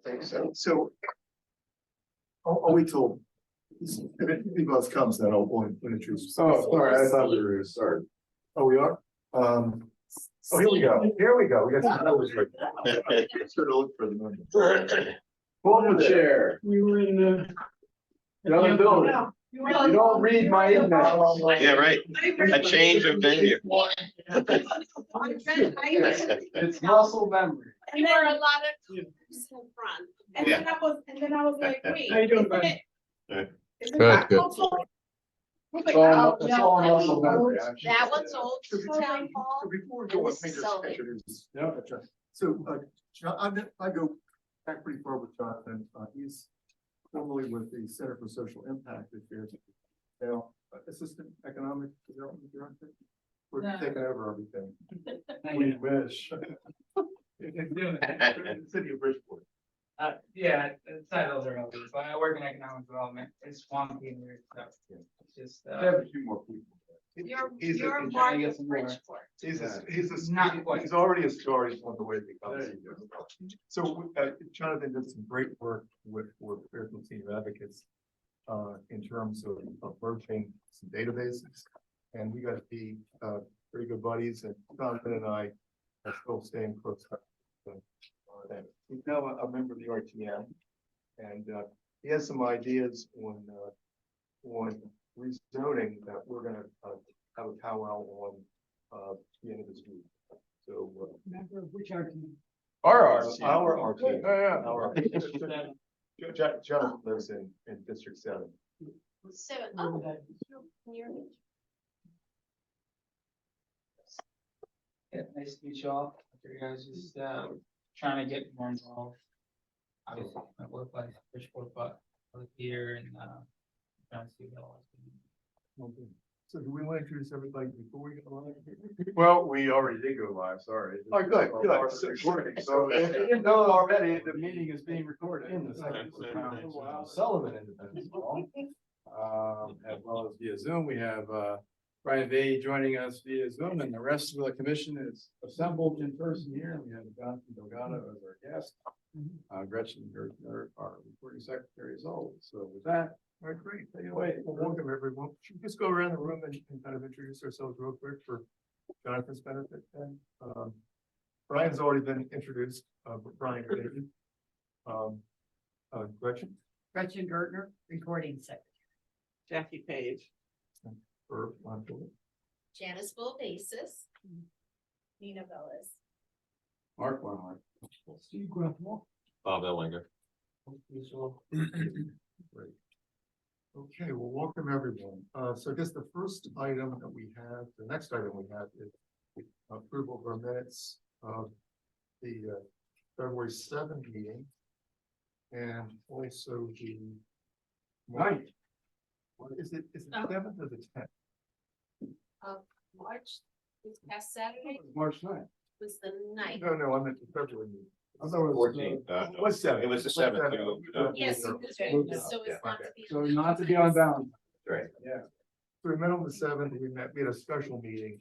think so. So. I'll wait till. If anybody else comes, then I'll introduce. Oh, sorry, I thought we were gonna start. Oh, we are? Oh, here we go. Here we go. We got some numbers right there. Sort of look for the numbers. Pull the chair. We were in the. Another building. You don't read my email. Yeah, right. A change of venue. It's muscle memory. And there were a lot of in front. And then I was like, wait. How you doing, isn't buddy? it- Good. isn't Good, that good. helpful? I was like, It's all, oh, it's no, all I muscle mean, memory. that one's old. So before- Town hall. so before we go on, This let me is just so big. introduce. Yeah. That's right. So, John, I go back pretty far with Jonathan. He's formerly with the Center for Social Impact at Fairfield. Now, Assistant Economic Development Director. We're No. taking over everything. We wish. City of Bridgeport. Yeah, the titles are relevant, but I work in economic development, it's swampy and weird stuff, it's just, Have a few more people. You're trying to Mark get of some more. Bridgeport. He's Not quite. he's already a star. He's on the way to become. There you CEO. So Jonathan did some great work with Fairfield Senior Advocates. In terms of merging some databases, and we got to be very good buddies, and Jonathan and I are still staying close. And he's now a member of the RTM, and he has some ideas on rezoning that we're gonna have a powwow on the end of this week. So Member of which RTM? Our our RTM. Yeah. Our Jonathan lives in District 7. Seven, oh, near me. Yeah, nice to meet you all, you guys just, trying to get more involved. Obviously, my work life, Bridgeport, but I live here and, trying to see what else. So do we want to introduce everybody before we go on? Well, we already did go live, sorry. Oh, good, good. Our recording. So if you didn't know already, the meeting is being recorded. In the second. Sullivan Independence Hall. As well as via Zoom, we have Brian Vay joining us via Zoom, and the rest of the commission is assembled in person here. We have Jonathan Delgado as our guest. Gretchen Gertner, our recording secretary, as always. So with that, All right, great. take it away. Well, welcome everyone. Should we just go around the room and kind of introduce ourselves real quick for Jonathan's benefit then? Brian's already been introduced, Brian. David. Gretchen. Gretchen Gertner, recording secretary. Jackie Page. For Montour. Janice Volvasis. Nina Velez. Mark Barnhart. Steve Gruffalo. Bob Ellinger. Great. Okay, well, welcome everyone. So I guess the first item that we have, the next item we have is approval of our minutes of the February 7th meeting. And also the. Right. What is it? Is it Oh. 7th or the 10th? March, this past Saturday March 9th. was the night. No, I meant the February meeting. I thought it was 14th. What's 7th? It was the 7th. Yes, so it's not to be. So not to be on Valentine's. Right. Yeah. So we met on the 7th, we had a special meeting,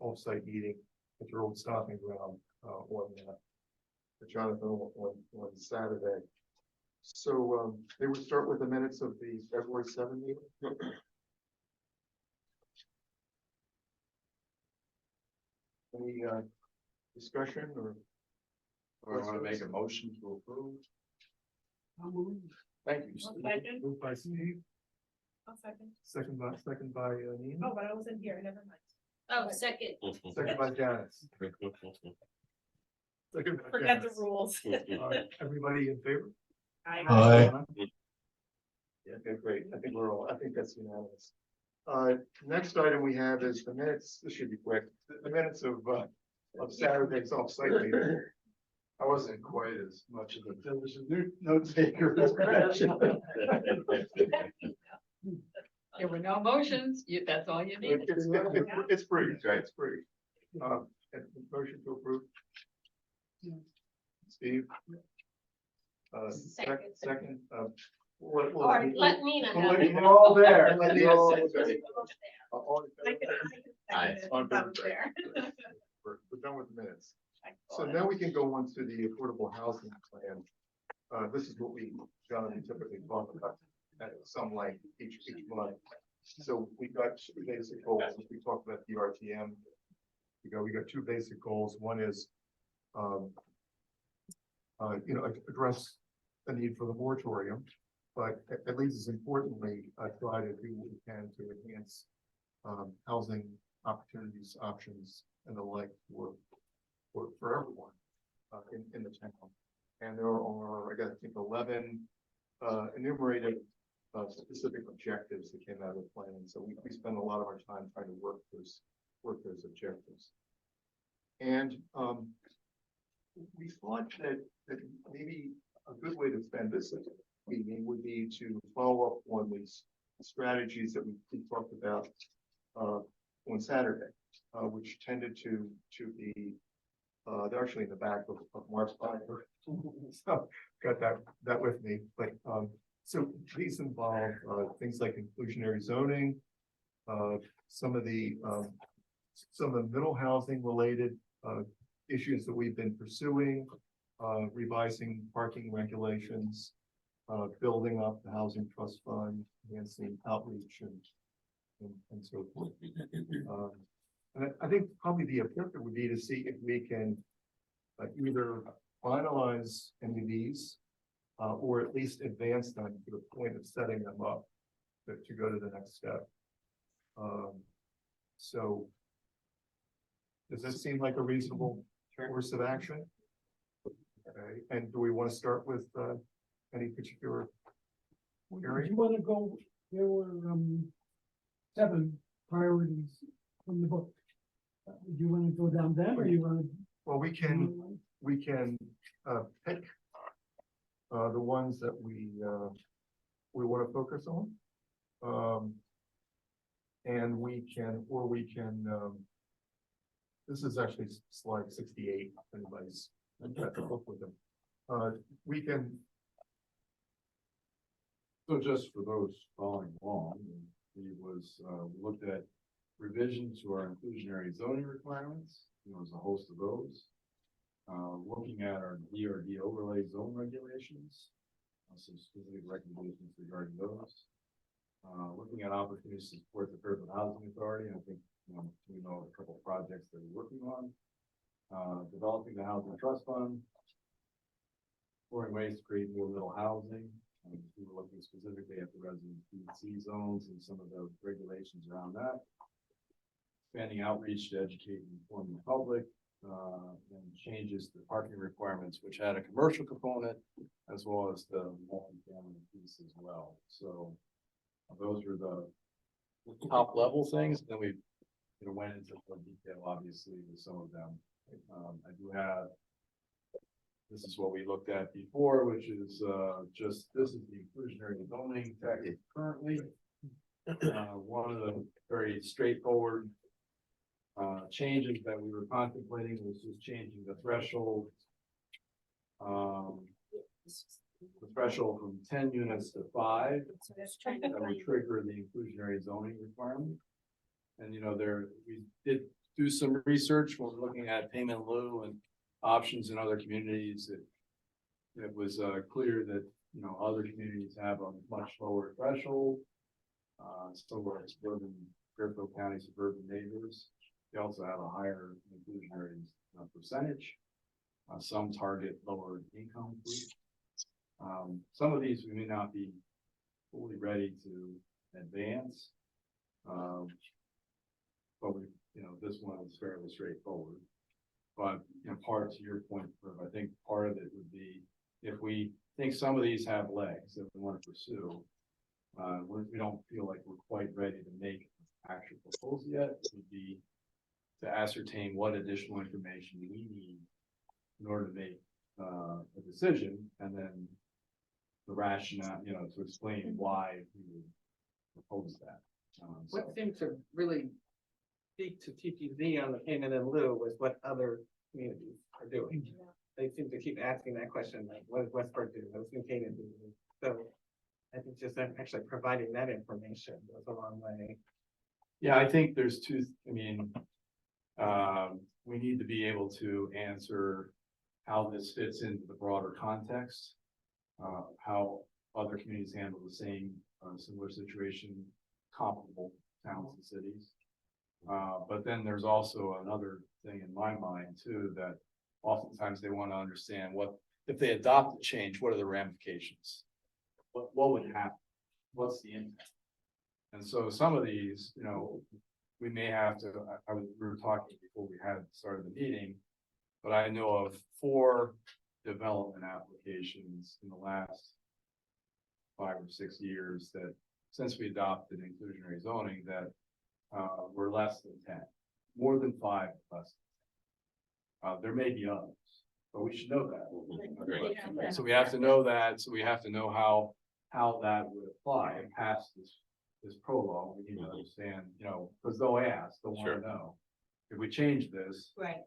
off-site meeting at your old stopping ground, on Jonathan on Saturday. So, they would start with the minutes of the February 7th meeting. Any, discussion or? Or I want to make a motion to approve. Thank you. One second. Moved by Steve, I'll second. second by Nina, Oh, but I wasn't here, never mind. Oh, second. second by Janice. Second by Forget the Janice. rules. All right, everybody in favor? I. Yeah, okay, great. I think I think that's unanimous. Next item we have is the minutes. This should be quick. The minutes of Saturday's off-site meeting. I wasn't quite as much of a diligent note taker as Gretchen. There were no motions, that's all you needed. It's free, right? It's free. And motion to approve. Steve. Second. Second, Or let Nina have it. We're all there. Let We're Nina all say there. it. All in favor? Aye. On favor. We're done with the minutes. So now we can go on to the affordable housing plan. this is what we, Jonathan, typically talk about at some length each month. So we got two basic goals. We talked about the RTM. We got two basic goals. One is, address the need for the moratorium, but at least as importantly, try to do what we can to enhance housing opportunities, options, and the like for everyone in the town. And there are, I think, 11 enumerated specific objectives that came out of the plan. So we spend a lot of our time trying to work those objectives. And we thought that maybe a good way to spend this evening would be to follow up on these strategies that we talked about on Saturday, which tended to be they're actually in the back of Mark's binder. So got that with me. But so these involve things like inclusionary zoning, some of the middle housing related issues that we've been pursuing, revising parking regulations, building up the housing trust fund, enhancing outreach and so forth. And I think probably the objective would be to see if we can either finalize any of these or at least advance them to the point of setting them up to go to the next step. So does that seem like a reasonable course of action? Okay, and do we want to start with any particular area? You want to go, there were 7 priorities from the book. Do you want to go down them or you want to? Well, we can pick the ones that we want to focus on. And we can, this is actually slide 68, if anybody's got the book with them. We can. So just for those following along, we looked at revisions to our inclusionary zoning requirements. There's a host of those. Looking at our DRD overlay zone regulations, some specific recommendations regarding those. Looking at opportunities to support the Fairfield Housing Authority. I think we know a couple of projects that we're working on. Developing the Housing Trust Fund. Exploring ways to create more middle housing. We were looking specifically at the resident C zones and some of the regulations around that. Expanding outreach to educate and inform the public, and changes to parking requirements, which had a commercial component as well as the multi-family piece as well. So those were the top level things. Then we went into more detail, obviously, with some of them. I do have. This is what we looked at before, which is this is the inclusionary zoning text currently. One of the very straightforward changes that we were contemplating was just changing the threshold. The threshold from 10 units to 5 that would trigger the inclusionary zoning requirement. And we did do some research when we're looking at payment in lieu and options in other communities. It was clear that other communities have a much lower threshold. So we're suburban Fairfield County suburban neighbors. They also have a higher inclusionary percentage. Some target lower income groups. Some of these we may not be fully ready to advance. But this one is fairly straightforward. But part to your point, I think part of it would be if we think some of these have legs that we want to pursue, we don't feel like we're quite ready to make an actual proposal yet. It would be to ascertain what additional information we need in order to make a decision, and then the rationale, to explain why we would propose that. What seemed to really speak to TPZ on the payment in lieu was what other communities are doing. They seem to keep asking that question, like, what does Westport do? What does New Canaan do? So I think just actually providing that information goes a long way. Yeah, I think there's two, we need to be able to answer how this fits into the broader context. how other communities handle the same, similar situation, comparable towns and cities. But then there's also another thing in my mind too, that oftentimes they want to understand what, if they adopt a change, what are the ramifications? What would happen? What's the impact? And so some of these, you know, we may have to, we were talking before we had started the meeting, but I know of 4 development applications in the last 5 or 6 years that, since we adopted inclusionary zoning, that were less than 10, more than 5, less. There may be others, but we should know that. Agreed. So we have to know that, so we have to know how that would apply and pass this prologue. We need to understand, you know, because they'll ask, they'll want Sure. to know. If we change this, Right.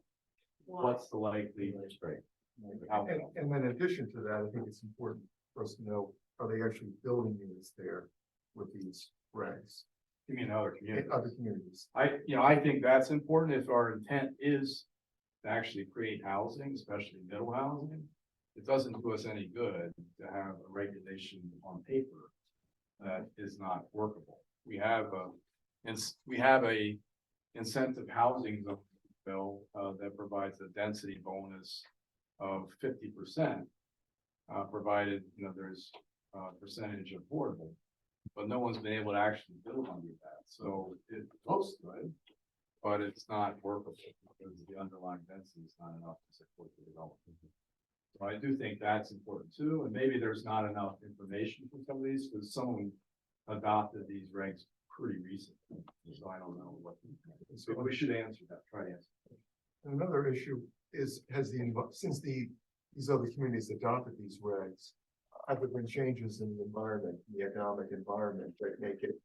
what's the likely outcome? And then in addition to that, I think it's important for us to know, are they actually building units there with these regs You mean other in communities? other communities? I think that's important if our intent is to actually create housing, especially middle housing. It doesn't do us any good to have a regulation on paper that is not workable. We have a incentive housing bill that provides a density bonus of 50%. Provided, you know, there's a percentage affordable, but no one's been able to actually build under that. So it looks good, but it's not workable because the underlying density is not enough to support the development. So I do think that's important too, and maybe there's not enough information for some of these, because some of them adopted these regs pretty recently, so I don't know what. So we should answer that, try to answer. Another issue is, since these other communities adopted these regs, have there been changes in the environment, the economic environment that make it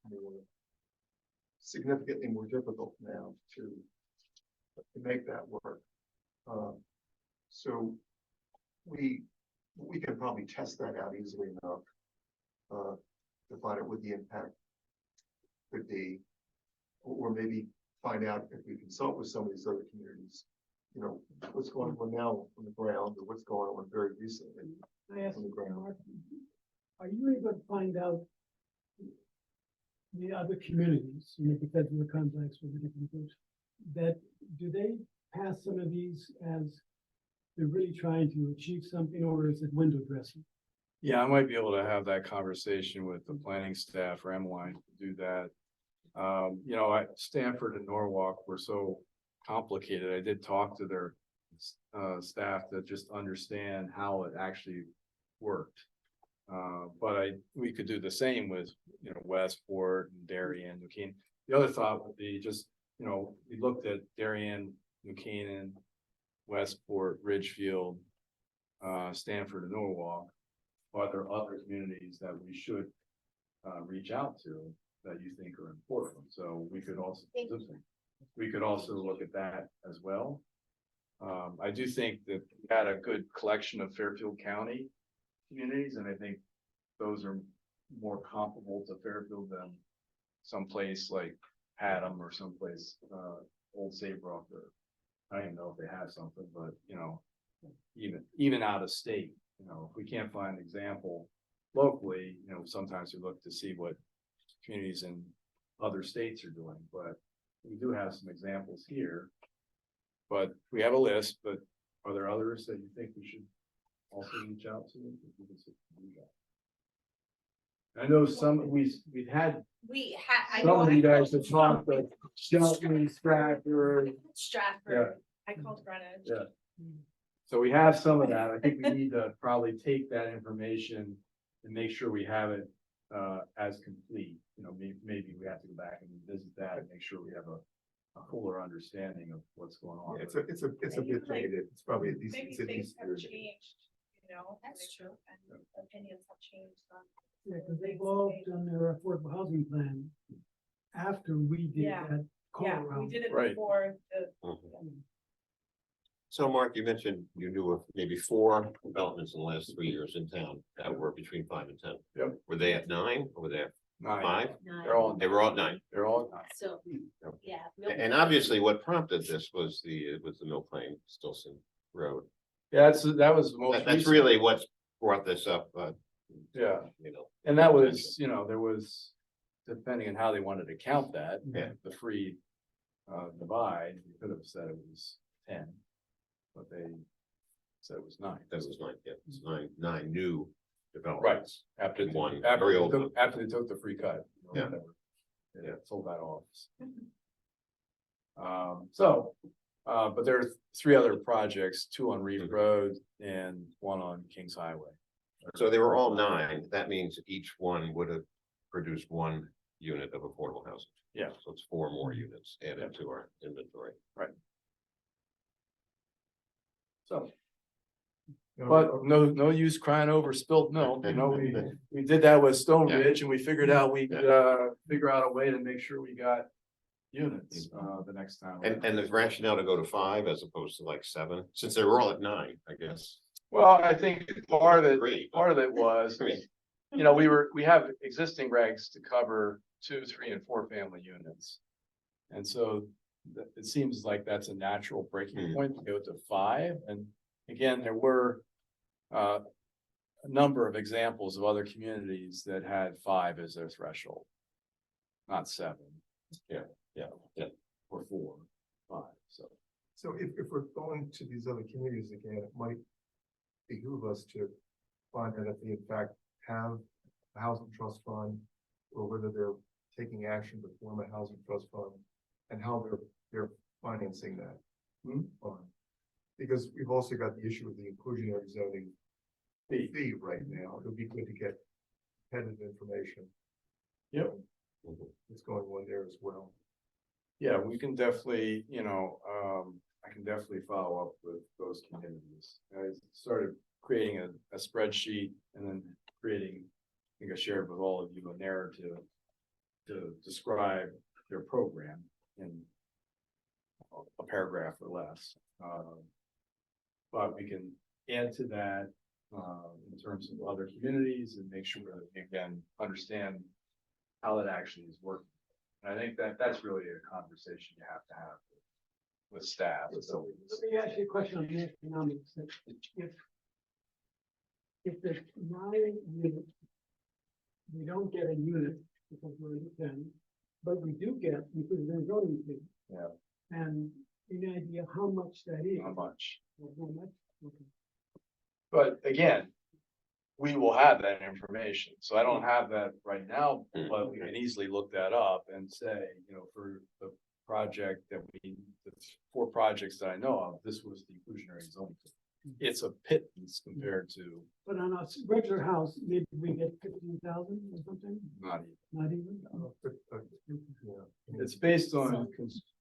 significantly more difficult now to make that work? So we can probably test that out easily enough to find out what the impact could be, or maybe find out if we consult with some of these other communities, you know, what's going on now on the ground, or what's going on very recently I asked on the ground. Mark, are you able to find out the other communities, you know, because of the contacts with the different groups, that, do they pass some of these as they're really trying to achieve something, or is it window dressing? Yeah, I might be able to have that conversation with the planning staff or Emmeline to do that. You know, Stanford and Norwalk were so complicated. I did talk to their staff to just understand how it actually worked. But we could do the same with, you know, Westport and Darien, New Canaan. The other thought would be just, you know, we looked at Darien, New Canaan, Westport, Ridgefield, Stanford and Norwalk. Are there other communities that we should reach out to that you think are important? So we could also look at that as well. I do think that we had a good collection of Fairfield County communities, and I think those are more comparable to Fairfield than someplace like Haddam or someplace Old Saybrook, or I don't even know if they have something, but you know, even out of state, you know, if we can't find an example locally, you know, sometimes we look to see what communities in other states are doing, but we do have some examples here. But we have a list, but are there others that you think we should also reach out to? I know some, we've had I some know, of I you guys called have talked, but Shelton, Stratford. Stratford, I called Greenwich. Yeah. So we have some of that. I think we need to probably take that information and make sure we have it as complete. You know, maybe we have to go back and revisit that and make sure we have a fuller understanding of what's going on. Yeah, it's a bit dated, it's probably at least, Maybe it's at things least have years. changed, you know? That's like, true. And opinions have changed on. Yeah, because they all done their affordable housing plan after we did Yeah. that call Yeah, we around. did it Right. before the. So Mark, you mentioned you knew of maybe 4 developments in the last 3 years in town that were between 5 and 10. Yep. Were they at 9 or were they at 9. 5? They're all, They were all at 9. they're all at 9. So, yeah. And obviously what prompted this was the Mill Plain Stilson Road. Yeah, that was the most. That's recent. really what's brought this up, Yeah. you know, And that was, there was, depending on how they wanted to count that. Yeah. The free divide, you could have said it was 10. But they said it was 9. this is like, yeah, it's nine new developments. After, One, after very they old took, one. after they took the free cut. Yeah. whatever. Yeah, sold that off. But there's 3 other projects, 2 on Reef Mhm. Road and 1 on Kings Highway. So they were all 9. That means each one would have produced 1 unit of affordable housing. Yeah. So it's 4 more units added to our inventory. So, You know, but no use crying over spilt milk, we did that with Stone Yeah. Ridge and we figured out we could, figure out a way to make sure we got units, the next time. And the rationale to go to 5 as opposed to like 7, since they were all at 9, I guess. Well, I think part of it, Agree. was, I mean, we have existing regs to cover 2, 3, and 4 family units. And so it seems like that's a natural breaking Hmm. point to go to 5. And again, there were a number of examples of other communities that had 5 as their threshold. Not 7. Yeah. Or 4, 5, so. So if we're going to these other communities again, it might behoove us to find out if they in fact have a housing trust fund, or whether they're taking action to form a housing trust fund, and how they're financing that. fund. Because we've also got the issue of the inclusionary zoning fee right now. It'll be good to get competitive information. Yep. What's going on there as well. Yeah, we can definitely, I can definitely follow up with those communities. I started creating a spreadsheet and then creating, I think I shared with all of you a narrative to describe their program in a paragraph or less. But we can add to that, in terms of other communities and make sure that we again understand how it actually is working. And I think that's really a conversation you have to have with staff. So Let me ask you a question on the economics. If there's 9 units, we don't get a unit because we're at 10, but we do get, because there's zoning fee. Yeah. And any idea how much that is? how much? Or how much? Okay. But again, we will have that information. So I don't have that right now, but we can easily look that up and say, for the project the 4 projects that I know of, this was the inclusionary zone. It's a pittance compared to But on a regular house, maybe we get 15,000 or something, not even. not even? It's based on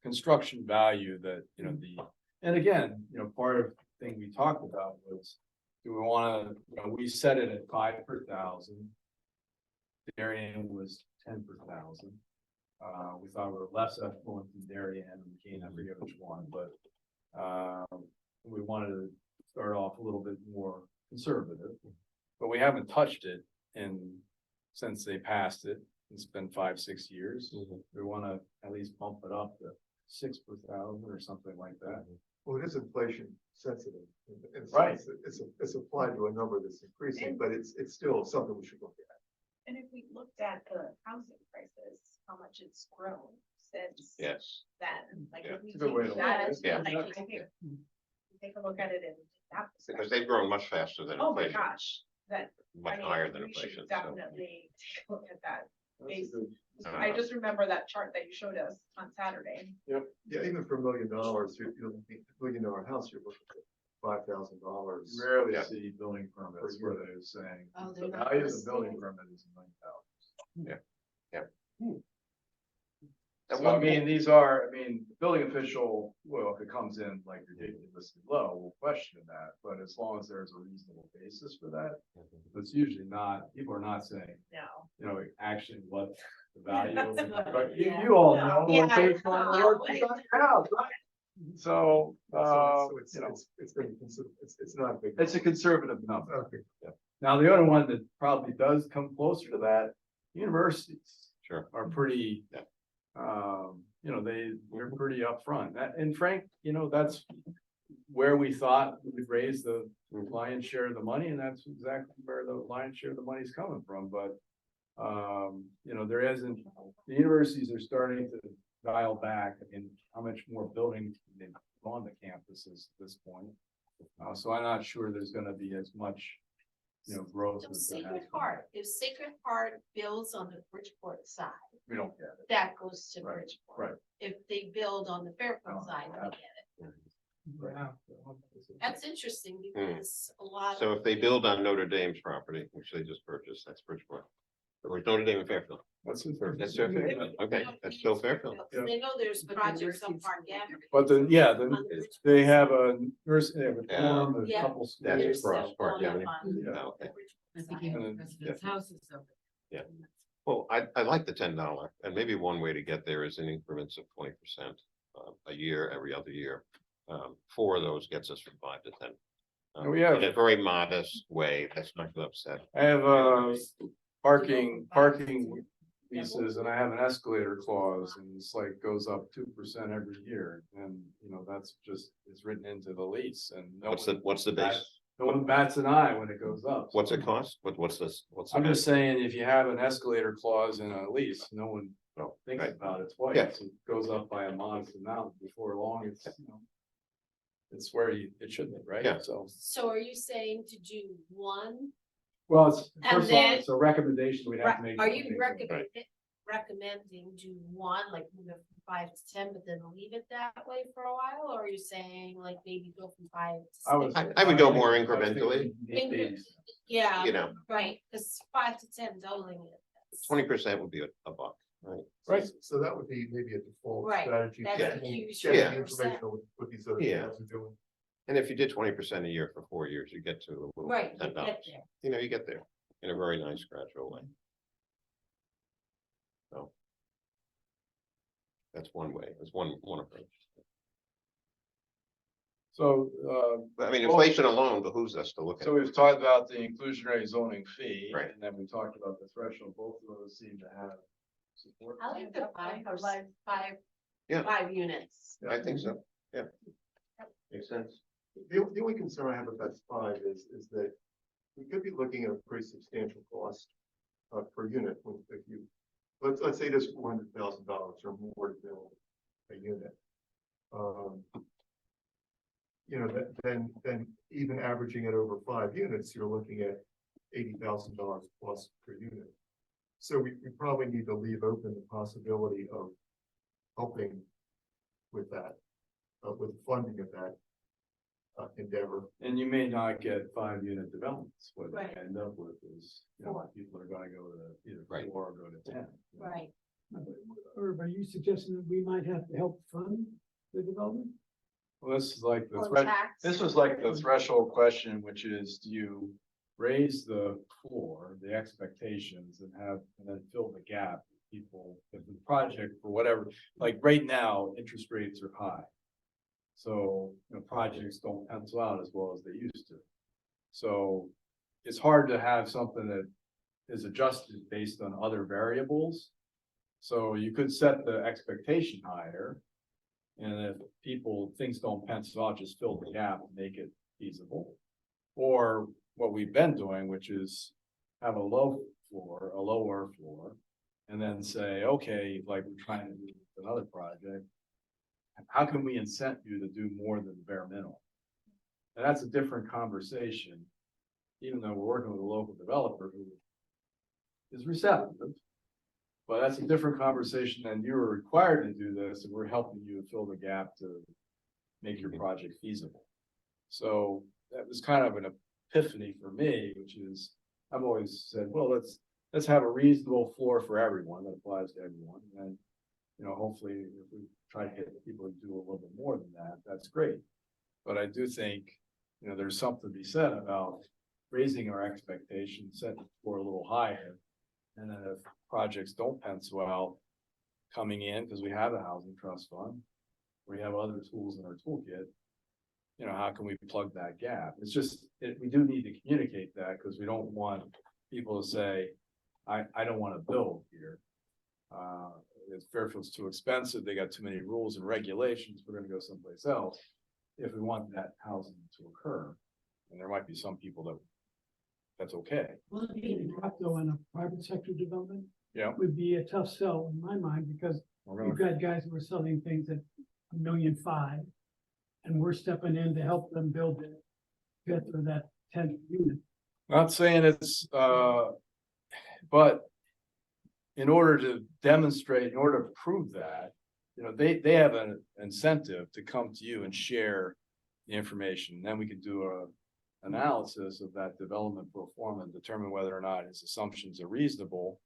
construction value that, and again, part of the thing we talked about was, do we wanna, we set it at 5 per thousand. Darien was 10 per thousand. We thought we were less affluent than Darien and McKean, I forget which one, but, we wanted to start off a little bit more conservative. But we haven't touched it since they passed it. It's been 5-6 years. We wanna at least bump it up to 6 per thousand or something like that. Well, it is inflation sensitive. Right. It's applied to a number that's increasing, but it's still something we should look at. And if we looked at the housing prices, how much it's grown since Yes. then, like Yeah. if we It's a good way take to that, look at it. like, I think. Take a look at it in that. Because they've grown much faster than Oh my inflation, gosh, that. I much mean, higher than we should inflation. So Definitely take a look at that. That's a good- I just remember that chart that you showed us on Saturday. Yeah, even for $1 million, you're looking at $1 million house, you're looking at $5,000. You rarely Yeah. see building permits where they're saying, Oh, the they're not value of the listed. building permit is $1 million. And So I one- mean, the building official, well, if it comes in like ridiculously low, we'll question that, but as long as there's a reasonable basis for that, it's usually not, people are not saying, No. actually what the value That's of. not- But you yeah. all No. know Yeah, what based on the no, work like- you got out, right? So, It's not a big. it's a conservative number. Okay. Now, the other one that probably does come closer to that, universities Sure. are pretty, they're pretty upfront. And Frank, that's where we thought we'd raise the lion's share of the money, and that's exactly where the lion's share of the money is coming from, but. You know, there isn't, the universities are starting to dial back in how much more building they've on the campuses at this point. So I'm not sure there's gonna be as much, you know, growth. So as there has Sacred been. Heart, if Sacred Heart builds on the Bridgeport side, We don't get it. that goes to Right, Bridgeport. right. If they build on the Fairfield Oh, side, we yeah. get it. Wow. That's interesting because a lot. So if they build on Notre Dame's property, which they just purchased, that's Bridgeport. Or Notre Dame and Fairfield, That's in Fairfield. that's Fairfield, okay, that's still Fairfield. Yeah. They know there's projects on Park Avenue. But then, yeah, then on the Bridgeport they have side. a nurse, they have a Yeah. dorm, a Yeah. couple. That's schools. There's across still Park going Avenue. on Yeah. the Okay. Bridgeport I think side. he And then- president's house is over. Yeah. Well, I like the $10, and maybe one way to get there is in increments of 20%, a year, every other year. 4 of those gets us from 5 to 10. And we have- In a very modest way, that's not gonna upset. I have parking leases and I have an escalator clause and it's like goes up 2% every year. And, you know, that's just, it's written into the lease and. no What's the one base? bats- No one bats an eye when it goes up. What's it cost? What's this? What's? the I'm just base? saying, if you have an escalator clause in a lease, no one Oh, thinks right. about it twice. Yeah. It goes up by a modest amount before long, it's, you know. It's where it should be, right? Yeah. So, So are you saying to do one? well, it's, And first of all, then- it's a recommendation we have to make. Are you recommending do one, like move it from 5 to 10, but then leave it that way for a while? Or are you saying like maybe go from 5 to 6? I would go more I was thinking incrementally. maybe- Yeah, You know, right, because 5 to 10 doubling it. that's- 20% would be a buck, right? Right. So that would be maybe a default Right, strategy. that's getting- a huge getting Yeah. information on what these other Yeah. towns are doing. And if you did 20% a year for 4 years, you get to a little Right, you $10. get there. You know, you get there in a very nice gradual way. So. That's one way, that's one approach. So, But I mean, inflation alone behooves us to look at. so we've talked about the inclusionary zoning fee. Right. And then we talked about the threshold, both of those seem to have support. I like the 5, Yeah. 5 units. I think so, yeah. Makes sense. The only concern I have with that 5 is that we could be looking at a pretty substantial cost per unit if you, let's say there's $400,000 or more to build a unit. You know, then even averaging it over 5 units, you're looking at $80,000 plus per unit. So we probably need to leave open the possibility of helping with that, with the funding of that endeavor. And you may not get 5-unit developments, what Right. you end up with is, you know, 4. people are gonna go to either Right. 4 or go to 10. Right. Or are you suggesting that we might have to help fund the development? Well, this is like the Or threat. tax. This was like the threshold question, which is, do you raise the floor, the expectations and then fill the gap? People, if the project for whatever, like right now, interest rates are high. So, you know, projects don't pencil out as well as they used to. So it's hard to have something that is adjusted based on other variables. So you could set the expectation higher. And if things don't pencil out, just fill the gap and make it feasible. Or what we've been doing, which is have a lower floor. And then say, okay, like we're trying to do with another project. How can we incent you to do more than the bare minimum? And that's a different conversation. Even though we're working with a local developer who is receptive. But that's a different conversation than you were required to do this, and we're helping you fill the gap to make your project feasible. So that was kind of an epiphany for me, which is, I've always said, well, let's have a reasonable floor for everyone that applies to everyone. And, you know, hopefully if we try to get people to do a little bit more than that, that's great. But I do think, you know, there's something to be said about raising our expectations, setting the floor a little higher. And then if projects don't pencil out coming in, because we have a housing trust fund, we have other tools in our toolkit. You know, how can we plug that gap? It's just, we do need to communicate that because we don't want people to say, I don't want to build here. If Fairfield's too expensive, they got too many rules and regulations, we're gonna go someplace else. if we want that housing to occur, and there might be some people that's okay. Well, it being tough though on a private sector development. Yeah. Would be a tough sell in my mind, because We're you've gonna, got guys who are selling things at $1.5 million. And we're stepping in to help them build it, get for that 10th unit. not saying it's, but in order to demonstrate, in order to prove that, you know, they have an incentive to come to you and share the information. Then we can do a analysis of that development pro forma and determine whether or not his assumptions are reasonable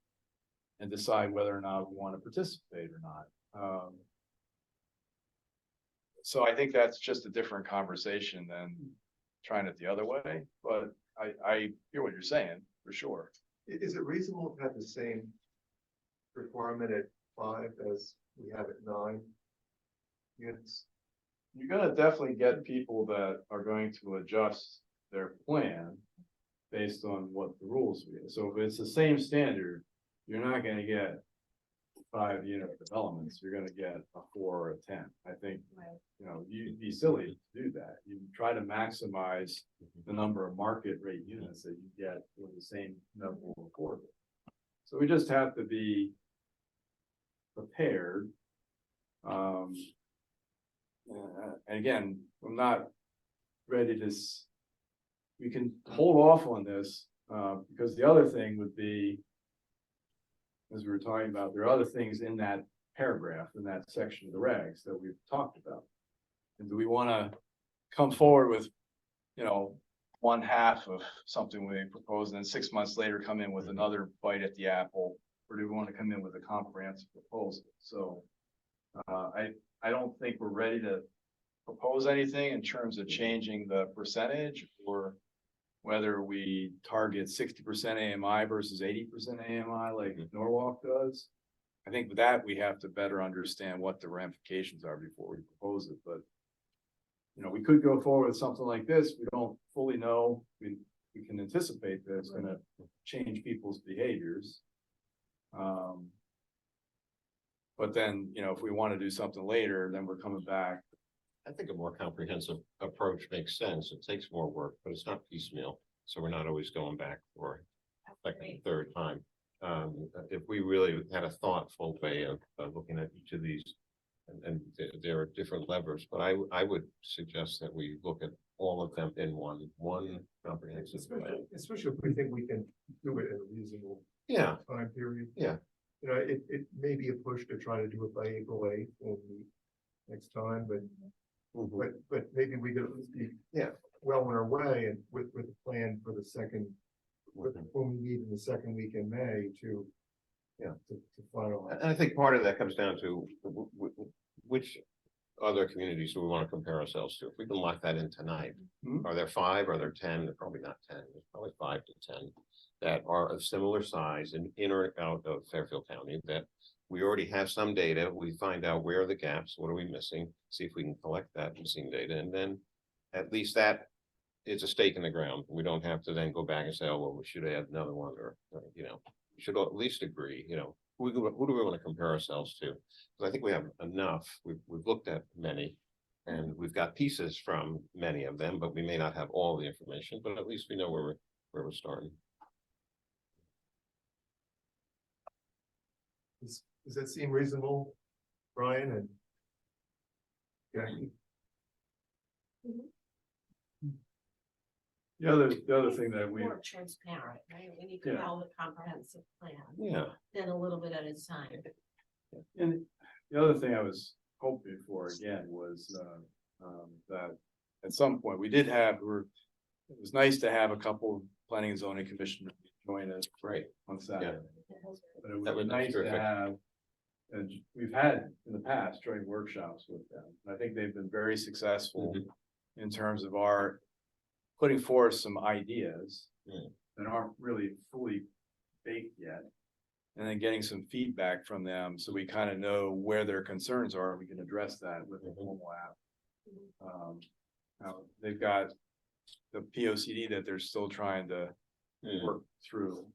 and decide whether or not we want to participate or not. So I think that's just a different conversation than trying it the other way, but I hear what you're saying, for sure. Is it reasonable to have the same requirement at 5 as we have at 9 units? You're gonna definitely get people that are going to adjust their plan based on what the rules are. So if it's the same standard, you're not gonna get 5 unit developments, you're gonna get a 4 or a 10. I think, you know, you'd be silly to do that. You try to maximize the number of market rate units that you get with the same level of affordable. So we just have to be prepared. And again, I'm not ready to, we can hold off on this, because the other thing would be, as we were talking about, there are other things in that paragraph, in that section of the regs that we've talked about. And do we want to come forward with, you know, 1/2 of something we propose and then 6 months later come in with another bite at the apple? Or do we want to come in with a comprehensive proposal? So I don't think we're ready to propose anything in terms of changing the percentage, or whether we target 60% AMI versus 80% AMI like Norwalk does. I think with that, we have to better understand what the ramifications are before we propose it, but you know, we could go forward with something like this. We don't fully know. We can anticipate that it's gonna change people's behaviors. But then, you know, if we want to do something later, then we're coming back. I think a more comprehensive approach makes sense. It takes more work, but it's not piecemeal. So we're not always going back for like the third time. If we really had a thoughtful way of looking at each of these, and there are different levers, but I would suggest that we look at all of them in one comprehensive way. Especially if we think we can do it in a reasonable Yeah, time period. Yeah. You know, it may be a push to try to do it by April 8th when we next time, but maybe we could at least be well on our way and with a plan for the second, when we meet in the second week in May to finalize. and I think part of that comes down to which other communities do we want to compare ourselves to? If we can lock that in tonight, are there 5? Are there 10? They're probably not 10. There's probably 5 to 10 that are of similar size and in or out of Fairfield County that we already have some data. We find out where are the gaps, what are we missing, see if we can collect that missing data, and then at least that is a stake in the ground. We don't have to then go back and say, oh, well, we should add another one, or you know, we should at least agree, you know, who do we want to compare ourselves to? Because I think we have enough. We've looked at many, and we've got pieces from many of them, but we may not have all the information, but at least we know where we're starting. Does that seem reasonable, Brian and Jackie? The other thing that we, More transparent, right? We need to have a comprehensive plan. Yeah. Then a little bit at a time. and the other thing I was hoping for again was that at some point we did have, it was nice to have a couple of planning and zoning commissioners join us on Saturday. But it That would was be nice to terrific. have, and we've had in the past joint workshops with them. I think they've been very successful in terms of our putting forth some ideas that aren't really fully baked yet. And then getting some feedback from them, so we kind of know where their concerns are, and we can address that with a formal app. Now, they've got the POCD that they're still trying to work through.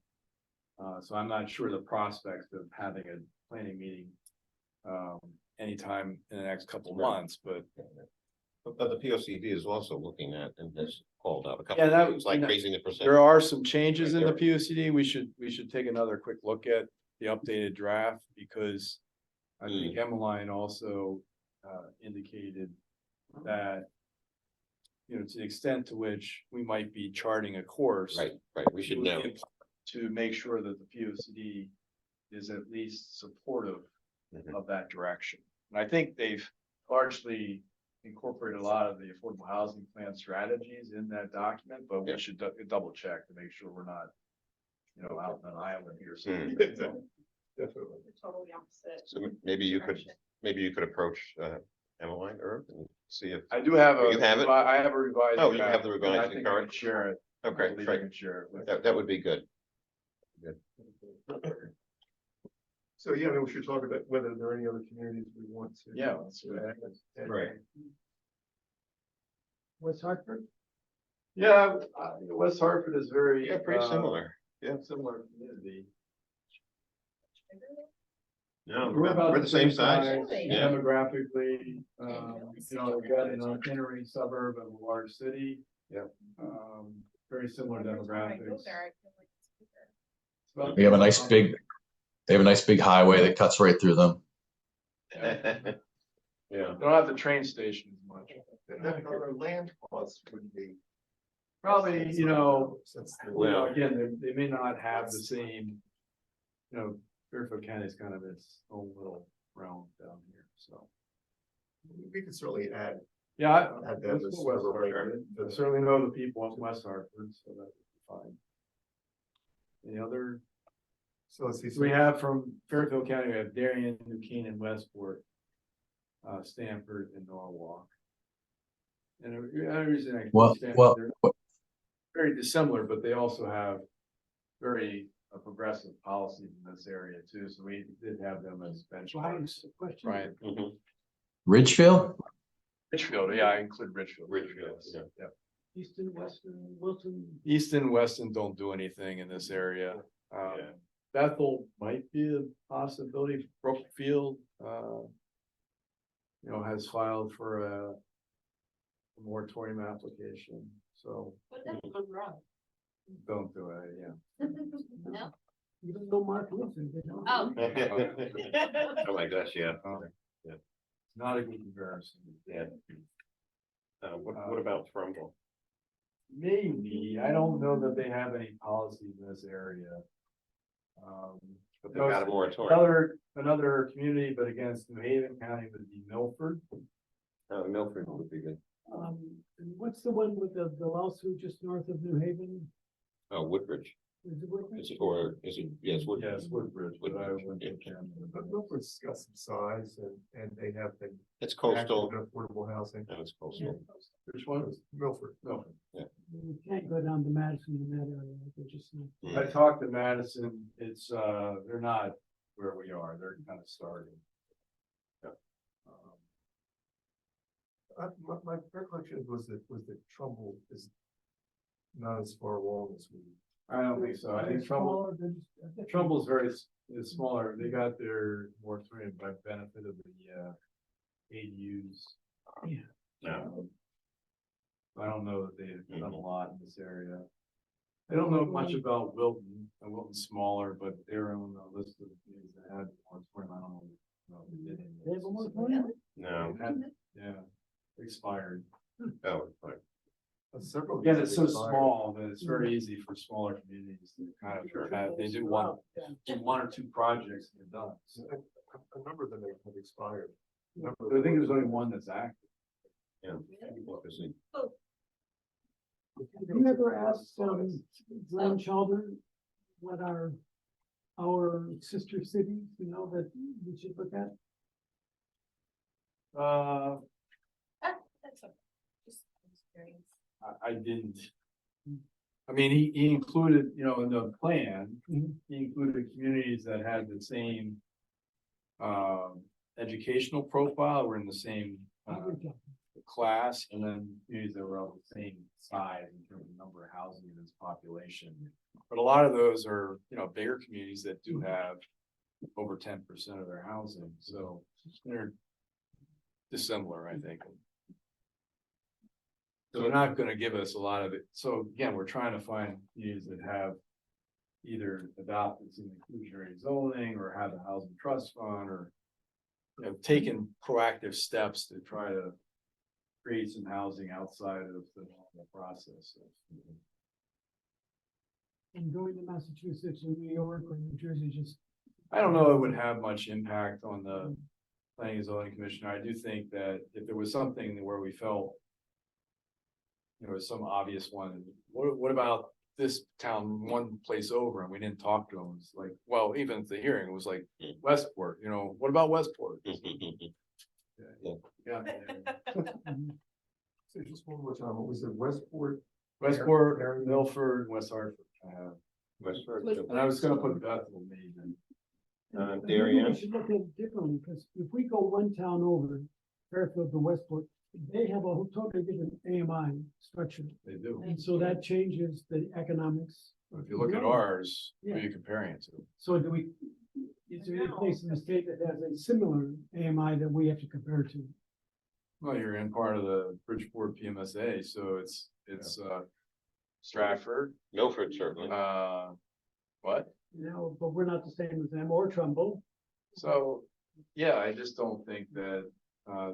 So I'm not sure the prospect of having a planning meeting anytime in the next couple of months, but But the P O C D is also looking at and has called out a couple Yeah, that of things, like you know, raising the percent. There are some changes in the Right P O C D. We should take another quick look at the updated draft because I think Emmeline also indicated that, you know, to the extent to which we might be charting a course. Right, we should know. To make sure that the P O C D is at least supportive Mhm. of that direction. And I think they've largely incorporated a lot of the affordable housing plan strategies in that document, but we Yeah. should double check to make sure we're not, you know, out on an island here. Definitely. Totally opposite. So maybe you could approach Emmeline Earth and see if, I do have You have it? I have a revised. Oh, you draft, have the and revised I think I can current? share it. I okay, believe I great. can share it with. That would be good. So, yeah, I mean, we should talk about whether there are any other communities we want to. Yeah, let's do that. Right. West Hartford? Yeah, West Hartford is very. Yeah, pretty similar. Similar community. No, We're about we're the same size. Really? Yeah, Demographically, really you know, we've got an inner suburb of a large city. Yeah. Very similar demographics. They have a nice big, highway that cuts right through them. yeah. Don't have the train station as much. Then our land costs would be. Probably, you know, Since Well- again, they may not have the same, you know, Fairfield County is kind of its own little realm down here, so. we could certainly add. Yeah, Add that as sort of a layer. I certainly know the people in West Hartford, so that would be fine. Any other, So let's see. we have from Fairfield County, we have Darien, New Canaan, Westport, Stanford and Norwalk. And the other reason I. Well, they're very dissimilar, but they also have very progressive policies in this area too, so we did have them as benchmarks. Question? Right, Mhm. Ridgefield? Richfield, yeah, I include Richfield. Ridgefield, Yes, yeah. Yep. Easton, Western, Wilton? East and Weston don't do anything in this area. Yeah. Bethel might be a possibility, Brookfield, you know, has filed for a moratorium application, so But that's Monroe. don't do it, yeah. No? You don't know Mark Wilson, they don't? Oh. Oh my gosh, yeah. Not a good comparison. Yeah. What about Trumbull? Maybe, I don't know that they have any policies in this area. But they've got a moratorium. Another community, but against New Haven County would be Milford. Milford would be good. And what's the one with the lawsuit just north of New Haven? Oh, Woodbridge. Is it Woodbridge? Is it, or is it, yes, Woodbridge. Yes, Woodbridge, but I wouldn't Yeah. put them in the- But Milford's got some size and they have been. It's active coastal. in Affordable housing. And it's coastal. Which one? Milford. Milford. You can't go down to Madison in that area, they're just not. I talked to Madison, it's, they're not where we are, they're kind of starting. My recollection was that Trumbull is not as far along as we. I don't think so, I think Trumbull's is smaller, they got their moratorium by benefit of the ADUs. No. I don't know that they've done a lot in this area. I don't know much about Wilton, Wilton's smaller, but they're on the list of things that had moratorium, I don't know. if they did any of They have a those. moratorium? No. They had- Yeah, expired. Oh, right. Several. Again, it's so small that it's very easy for smaller communities to kind of have, they do one or two projects and they're done. So, A number of them have expired. I think there's only one that's active. Yeah. Obviously. Have you ever asked, Glenn Chalder what our sister cities, you know, that we should look at? That's okay. Just experience. I didn't. I mean, he included, you know, in the plan, he included communities that had the same educational profile, were in the same class, and then communities that were of the same size in terms of number of housing units, population. But a lot of those are, you know, bigger communities that do have over 10% of their housing, so they're dissimilar, I think. So they're not gonna give us a lot of it. So again, we're trying to find communities that have either adopted some inclusionary zoning or have a housing trust fund or, you know, taken proactive steps to try to create some housing outside of the normal process. And going to Massachusetts or New York or New Jersey, just I don't know it would have much impact on the planning and zoning commissioner. I do think that if there was something where we felt there was some obvious one, what about this town one place over and we didn't talk to them? It's like, well, even at the hearing, it was like Westport, you know, what about Westport? Yeah. So just one more time, what was it, Westport? Westport, Milford, West Hartford. Westford, And I was gonna put Bethel maybe. Darien. We should look at it differently, because if we go one town over, Fairfield to Westport, they have a whole totally different AMI structure. They do. And so that changes the economics. If you look at ours, who are you comparing it to? So do we, is there any place in the state that has a similar AMI that we have to compare to? Well, you're in part of the Bridgeport PMSA, so it's Stratford, Milford certainly. what? No, but we're not the same as them or Trumbull. So, yeah, I just don't think that,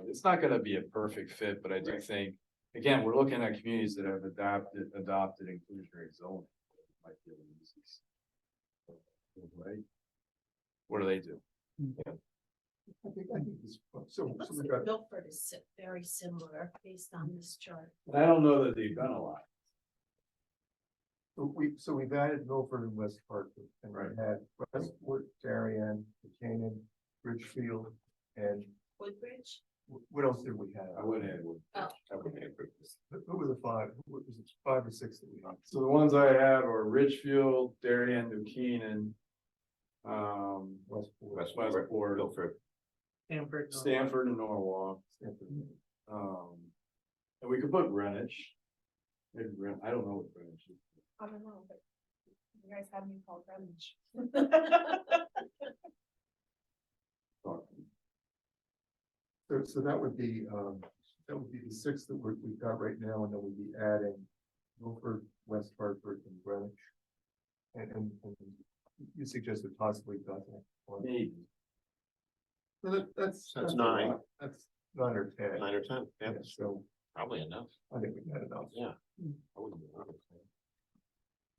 it's not gonna be a perfect fit, but I do think, again, we're looking at communities that have adopted inclusionary zoning. Might be able to use these. Right? What do they do? I think this, so we got, Milford is very similar based on this chart. I don't know that they've done a lot. so we've added Milford and West Hartford, and we Right. had Westport, Darien, Buchanan, Ridgefield, and Woodbridge? what else did we have? I wouldn't add. Who were the five? What was it, 5 or 6 that we had? So the ones I have are Ridgefield, Darien, New Keenan, Westport, Milford. Stanford and Norwalk. And we could put Greenwich. Maybe I don't know what Greenwich is. I don't know, but you guys had me call Greenwich. So that would be the 6 that we've got right now, and then we'd be adding Milford, West Hartford, and Greenwich. And you suggested possibly Bethel. Maybe. So that's 9. a lot. That's 9 or 10. 9 or 10, yeah, Yeah, so probably enough. I think we've had enough. Yeah. I wouldn't be wrong.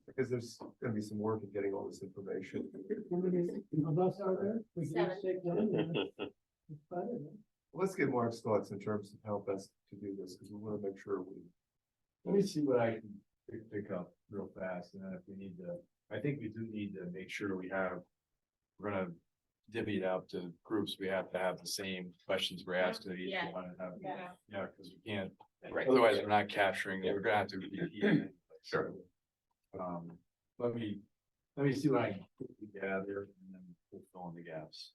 Because there's gonna be some work in getting all this information. How many of us are there? We can each take one. and it's better, right? Let's get Mark's thoughts in terms of how best to do this, because we want to make sure we. Let me see what I can pick up real fast, and then if we need to, I think we do need to make sure we have. We're gonna divvy it out to groups, we have to have the same questions we're asked to each Yeah. one and have, Yeah. yeah, because we can't. Right. Otherwise, we're not capturing it, we're gonna have to repeat it. Sure. Let me see what I can gather, and then we'll fill in the gaps.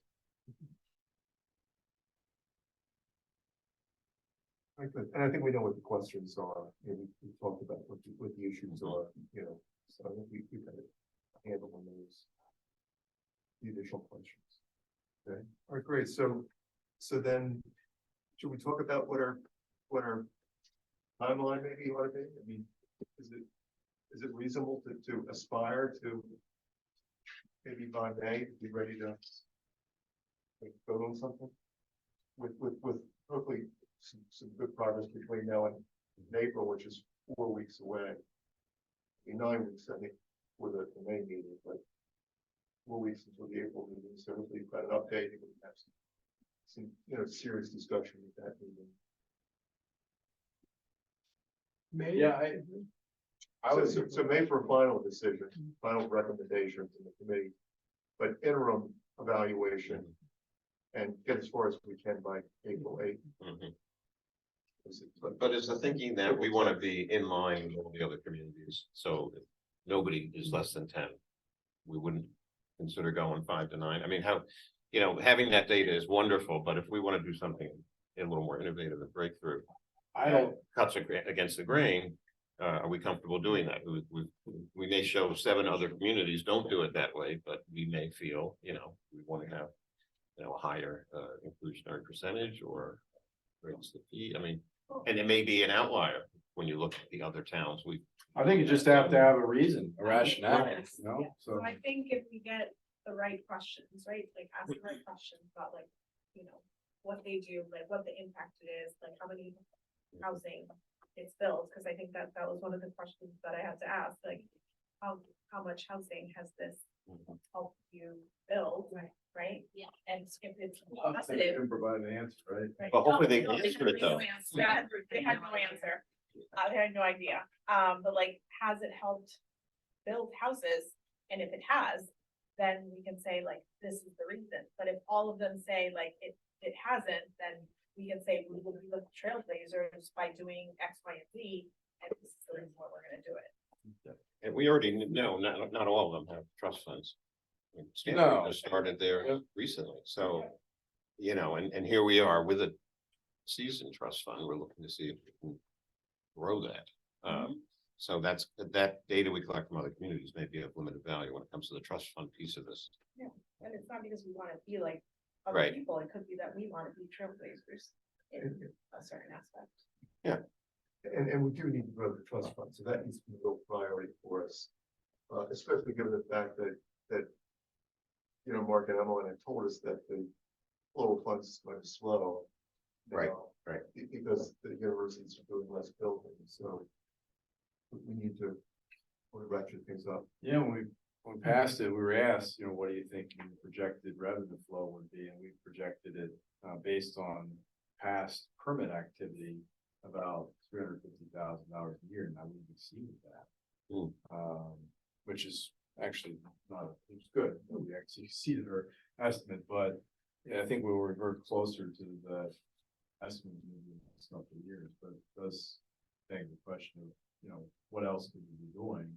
And I think we know what the questions are, maybe we talked about what the issues are, you know, so I think we got a handle on those. The additional questions. Okay, all right, great, so then, should we talk about what our timeline maybe ought to be? I mean, is it reasonable to aspire to maybe by May, be ready to like, vote on something? With hopefully some good progress between now and April, which is 4 weeks away. 9 weeks, I think, for the May meeting, but 4 weeks until the April meeting, so hopefully you've got an update, and we can have some serious discussion with that meeting. May. Yeah, So May for a final decision, final recommendations in the committee, but interim evaluation. And get as far as we can by April 8th. Mhm. But is the thinking that we want to be in line with all the other communities, so if nobody is less than 10, we wouldn't consider going 5 to 9. I mean, having that data is wonderful, but if we want to do something a little more innovative and breakthrough, I don't, cuts against the grain, are we comfortable doing that? We may show 7 other communities don't do it that way, but we may feel, we want to have, a higher inclusionary percentage or raise the fee. I mean, and it may be an outlier. when you look at the other towns, I think you just have to have a reason, a rationale, Yes, you know, yeah. so. So I think if we get the right questions, right, like ask the right questions about like, you know, what they do, like what the impact it is, like how many housing it's built, because I think that was one of the questions that I had to ask, like how much housing has this helped you build, right? Yeah. And if it's They positive. can provide an answer, right? right? Well, hopefully they No, answer it, had no though. answer. They had no answer. They had no idea. But like, has it helped build houses? And if it has, then we can say like, this is the reason. But if all of them say like, it hasn't, then we can say we will be the trailblazers by doing X, Y, and Z. And this is the reason why we're gonna do it. and we already know, not all of them have trust funds. I mean, No. Stanford just started there recently, so, you know, and here we are with a seasoned trust fund, we're looking to see if we can grow that. So that data we collect from other communities may be of limited value when it comes to the trust fund piece of this. And it's not because we wanna be like other Right. people, it could be that we wanna be trailblazers in a certain aspect. And we do need to grow the trust fund, so that needs to be a real priority for us. Especially given the fact that, you know, Mark and Emily had told us that the flow of funds is going to slow. Right, now, right. Because the universities are doing less building, so we need to ratchet things up. Yeah, when we passed it, we were asked, you know, what do you think the projected revenue flow would be? And we projected it based on past permit activity, about $350,000 a year. Now we've exceeded that. Which is actually not, it's good. We actually exceeded our estimate, but yeah, I think we will revert closer to the estimate in the next couple of years, but it does beg the question of, you know, what else could we be doing?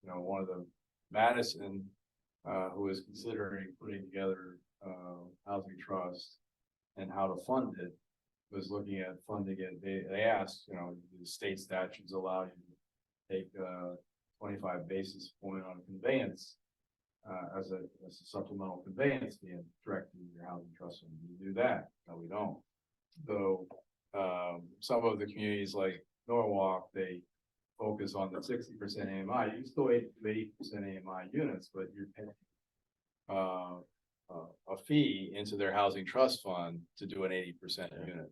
You know, one of the Madison, who is considering putting together housing trust and how to fund it, was looking at funding it. They asked, you know, the state statutes allow you to take 25 basis point on conveyance as a supplemental conveyance fee and direct to your housing trust fund. You do that. No, we don't. So some of the communities like Norwalk, they focus on the 60% AMI. You can still 80% AMI units, but you're paying a fee into their housing trust fund to do an 80% unit.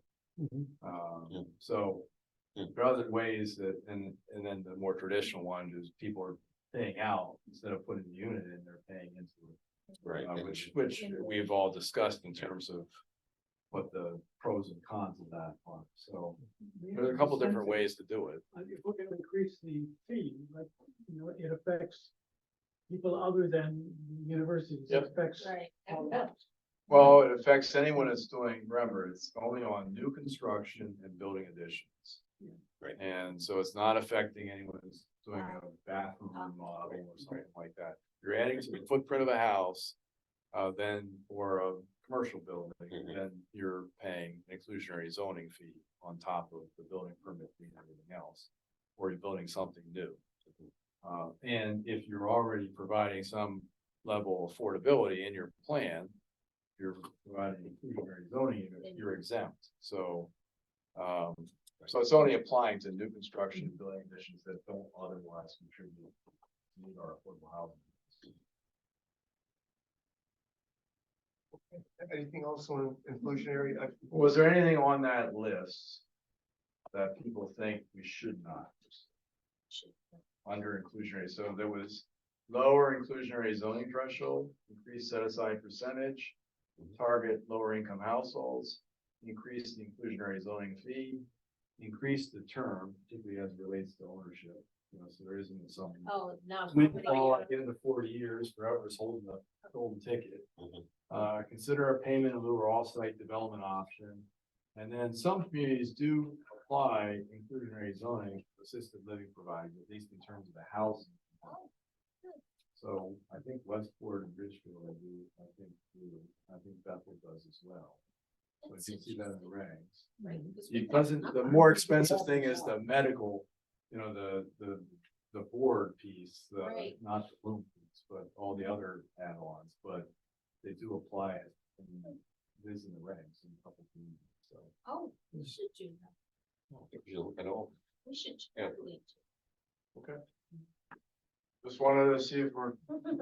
So there are other ways that, and then the more traditional one is people are paying out instead of putting the unit in, they're paying into it. Right. Which we've all discussed in terms of what the pros and cons of that are. So there's a couple different ways to do it. If we're gonna increase the fee, but, you know, it affects people other than the universities. It Yep. affects Right. all of us. Well, it affects anyone that's doing, remember, it's only on new construction and building additions. Right. And so it's not affecting anyone who's doing a bathroom remodel or something like that. You're adding to the footprint of a house, then for a commercial building, then you're paying an exclusionary zoning fee on top of the building permit fee and everything else, or you're building something new. And if you're already providing some level of affordability in your plan, you're providing inclusionary zoning, you're exempt. So, so it's only applying to new construction and building additions that don't otherwise contribute to meet our affordable housing. Anything else on inclusionary? Was there anything on that list that people think we should not? Under inclusionary, so there was lower inclusionary zoning threshold, increased set aside percentage, target lower income households, increase the inclusionary zoning fee, increase the term, particularly as it relates to ownership. You know, so there isn't some Oh, no. windfall like get into 40 years, forever's holding the golden ticket. Consider a payment in lieu or off-site development option. And then some communities do apply inclusionary zoning to assisted living providers, at least in terms of the housing. So I think Westport and Ridgefield, I think Bethel does as well. So you can see that in the ranks. Right. It doesn't, the more expensive thing is the medical, you know, the board piece, Right. not the room piece, but all the other add-ons, but they do apply it. And it is in the ranks in a couple communities, so. Oh, we should do that. If you look at all, We should Just wanted to see if we're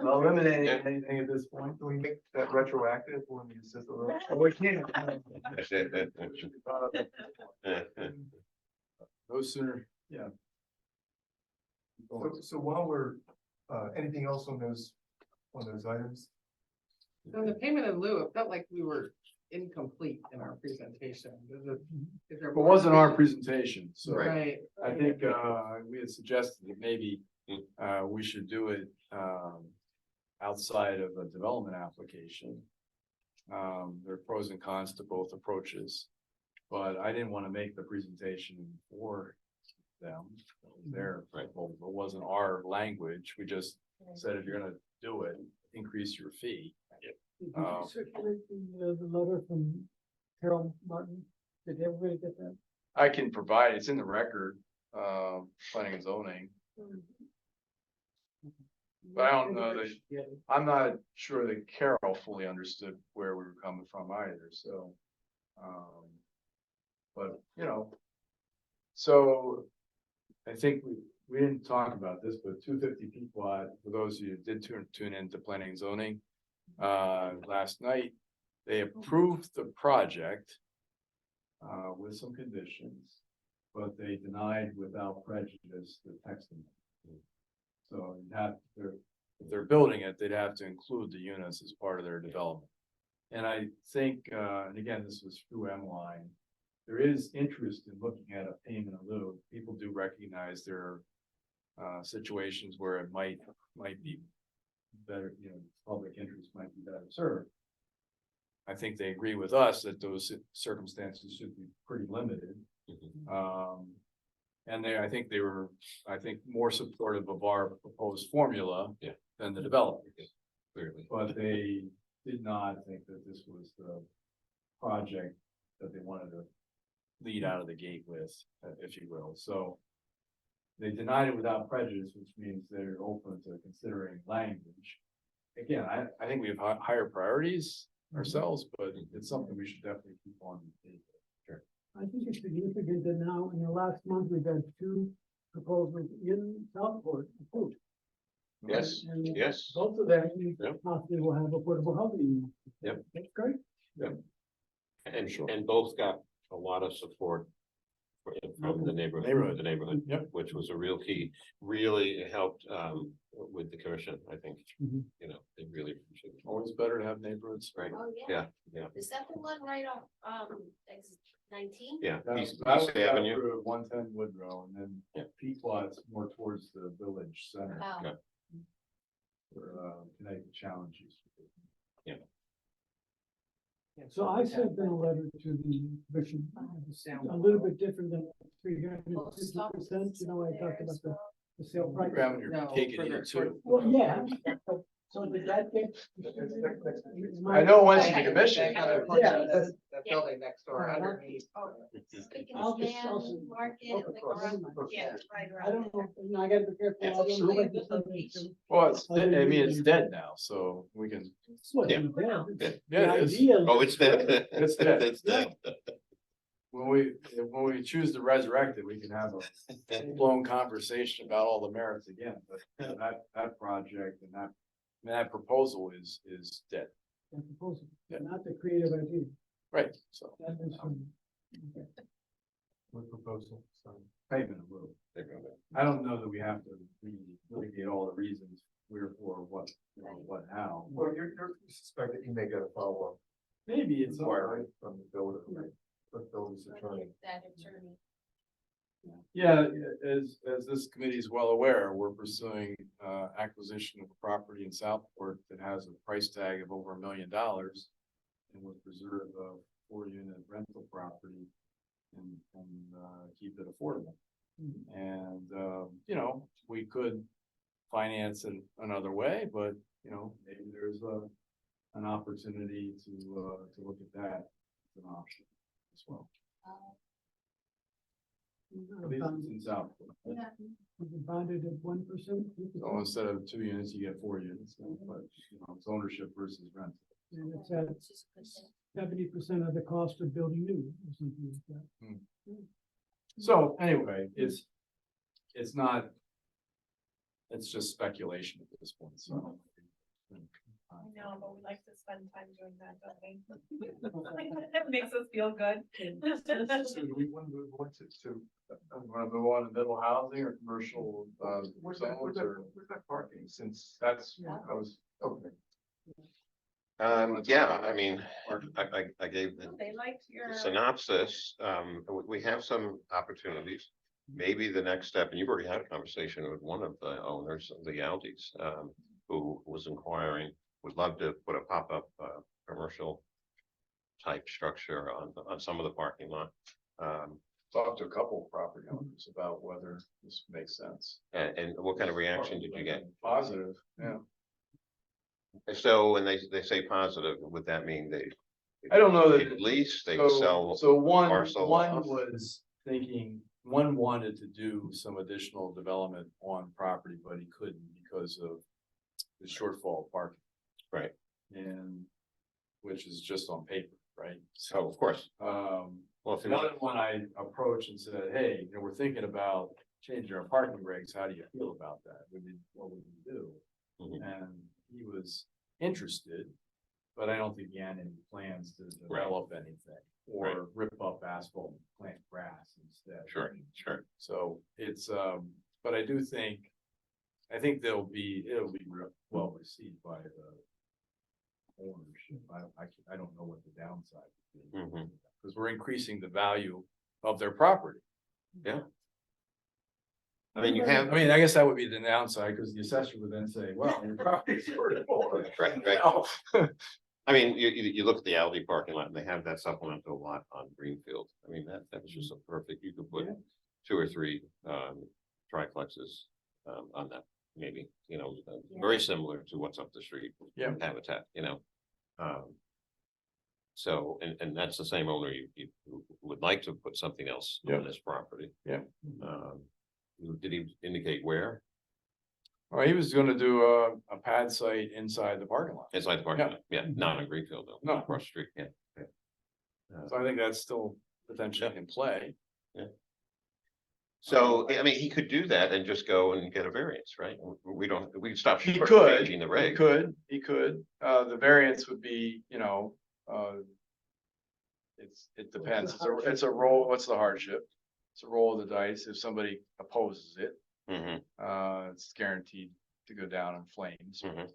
eliminating anything at this point. Can we make that retroactive when we assist the road? Oh, we can't. No sooner, yeah. So while we're, anything else on those items? So the payment in lieu, it felt like we were incomplete in our presentation. Is there It more? wasn't our presentation, so Right. I think, we had suggested that maybe, we should do it, outside of a development application. There are pros and cons to both approaches, but I didn't want to make the presentation for them. Their, well, it wasn't our language. We just said, if you're gonna do it, increase your fee. Did you circulate the letter from Carol Martin? Did everybody get that? I can provide, it's in the record, planning and zoning. But I don't know that, Yeah. I'm not sure that Carol fully understood where we were coming from either, so. But, you know. So I think we didn't talk about this, but 250 Pequot, for those of you who did tune into planning and zoning. Last night, they approved the project. With some conditions, but they denied without prejudice the text amendment. So you'd have, if they're building it, they'd have to include the units as part of their development. And I think, and again, this was through M-Line, there is interest in looking at a payment in lieu. People do recognize there are situations where it might be better, you know, public interest might be better served. I think they agree with us that those circumstances should be pretty limited. And I think they were, more supportive of our proposed formula than the developers. Clearly. But they did not think that this was the project that they wanted to lead out of the gate with, if you will. So they denied it without prejudice, which means they're open to considering language. Again, I think we have higher priorities ourselves, but it's something we should definitely keep on the table. Sure. I think it's significant that now in the last month, we've had 2 proposals in Southport approved. Yes, And yes. both of them Yep. possibly will have affordable housing. Yep. That's great. And both got a lot of support from the neighborhood, Yep. which was a real key. Really helped with the commission, I think. Mhm. You know, they really appreciate it. Always better to have neighborhoods. Right, Oh, yeah, yeah, Is that the one right off, exit 19? yeah. That East was Avenue. through 110 Woodrow, and then Pequot's more towards the village center. Oh. Yeah. For Connecticut challenges. So I sent them a letter to the commission, a little bit different than 350%, you know, I talked about the sale price. Grabbing your No, cake and further eat too. Well, yeah, so did that get? I know once you commission. Yeah, That building next door underneath. Pick and I'll just- scan, I'll- market, I'll- like around- Yeah, right I around. don't know, you know, I gotta be careful. I don't know what to say. Well, I mean, it's dead now, so we can, It's what Yeah. you have. Yeah. The yeah, it is. idea. Oh, it's dead. It's dead. It's dead. When we choose to resurrect it, we can have a blown conversation about all the merits again, but that project and that proposal is dead. The proposal, Yeah. not the creative idea. Right, so. That is from- With proposal, so. Payment in lieu. I don't know that we have to litigate all the reasons where, for, what, you know, what, how. Well, you suspect that you may get a follow-up Maybe it's all right. inquiry from the builder, the builder's attorney. That attorney. Yeah, as this committee is well aware, we're pursuing acquisition of a property in Southport that has a price tag of over $1 million. And would preserve a 4-unit rental property and keep it affordable. And you know, we could finance it another way, but you know, maybe there's an opportunity to look at that as an option as well. At least it's in Southport. Yeah. We can bond it at 1%. So instead of 2 units, you get 4 units, but you know, it's ownership versus rent. And it's at Which is a good thing. 70% of the cost of building new or something like that. So anyway, it's not it's just speculation at this point, so. I know, but we like to spend time doing that, don't we? It makes us feel good. So do we want to move on to, Want to move on to middle housing or commercial, where's zones or? that parking, since That's, I was, okay. Yeah, I mean, I gave the They liked your. synopsis, we have some opportunities. Maybe the next step, and you've already had a conversation with one of the owners of the Aldis, who was inquiring, would love to put a pop-up, commercial type structure on some of the parking lot. Talked to a couple of property owners about whether this makes sense. And what kind of reaction did you get? Positive, yeah. So when they say positive, would that mean they? I don't know that. At least they So- sell. So one parcel off? was thinking, one wanted to do some additional development on property, but he couldn't because of the shortfall of parking. Right. And, which is just on paper, right? So, of course, Um, well, if you another want, one I approached and said, hey, you know, we're thinking about changing our parking regs, how do you feel about that? What would you do? Mhm. And he was interested, but I don't think he had any plans to develop anything or rip up asphalt and plant grass instead. sure, sure. So it's, but I do think, I think it'll be well received by the ownership. I don't know what the downside would be. Mhm. Because we're increasing the value of their property. I mean, you I have, mean, I guess that would be the downside, because the assessor would then say, well, your property's worth more. Right. I mean, you look at the Aldi parking lot and they have that supplemental lot on Greenfield. I mean, that was just so perfect. You could put Yeah. 2 or 3 triplexes on that, maybe, very similar to what's up the street. Yeah. Habitat, So, and that's the same owner you would like to put something else Yeah. on this property. Yeah. Did he indicate where? Well, he was gonna do a pad site inside the parking lot. Inside the parking lot, yeah, not in Greenfield though. No. Across the street, yeah. So I think that's still potentially in play. So, I mean, he could do that and just go and get a variance, right? We stop. He short could, changing the he reg. could, the variance would be, it depends, it's a roll, what's the hardship? It's a roll of the dice, if somebody opposes it, Mhm, it's guaranteed to go down in flames. mhm.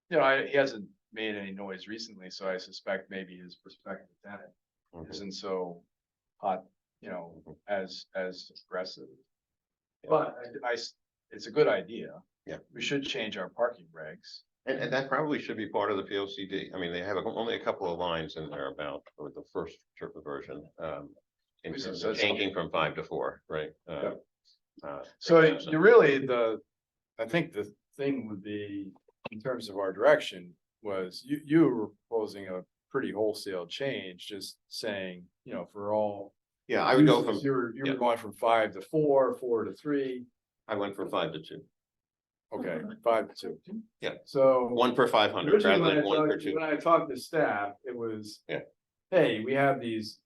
He hasn't made any noise recently, so I suspect maybe his prospective tenant Mhm. isn't so hot, as aggressive. Yeah. But it's a good idea. Yeah. We should change our parking regs. And that probably should be part of the P O C D. I mean, they have only a couple of lines in there about, or the first version. In Which terms says of changing from 5 to 4, right? So 3,000. you really, I think the thing would be, in terms of our direction, was you were proposing a pretty wholesale change, just saying, for all. Yeah, I would go from, uses, You were yeah. going from 5 to 4, 4 to 3, I went from 5 to 2, okay, 5 to 2. Yeah. So. 1 per 500 Originally, rather than 1 per when 2. I talked to staff, it was. Yeah. Hey, we have these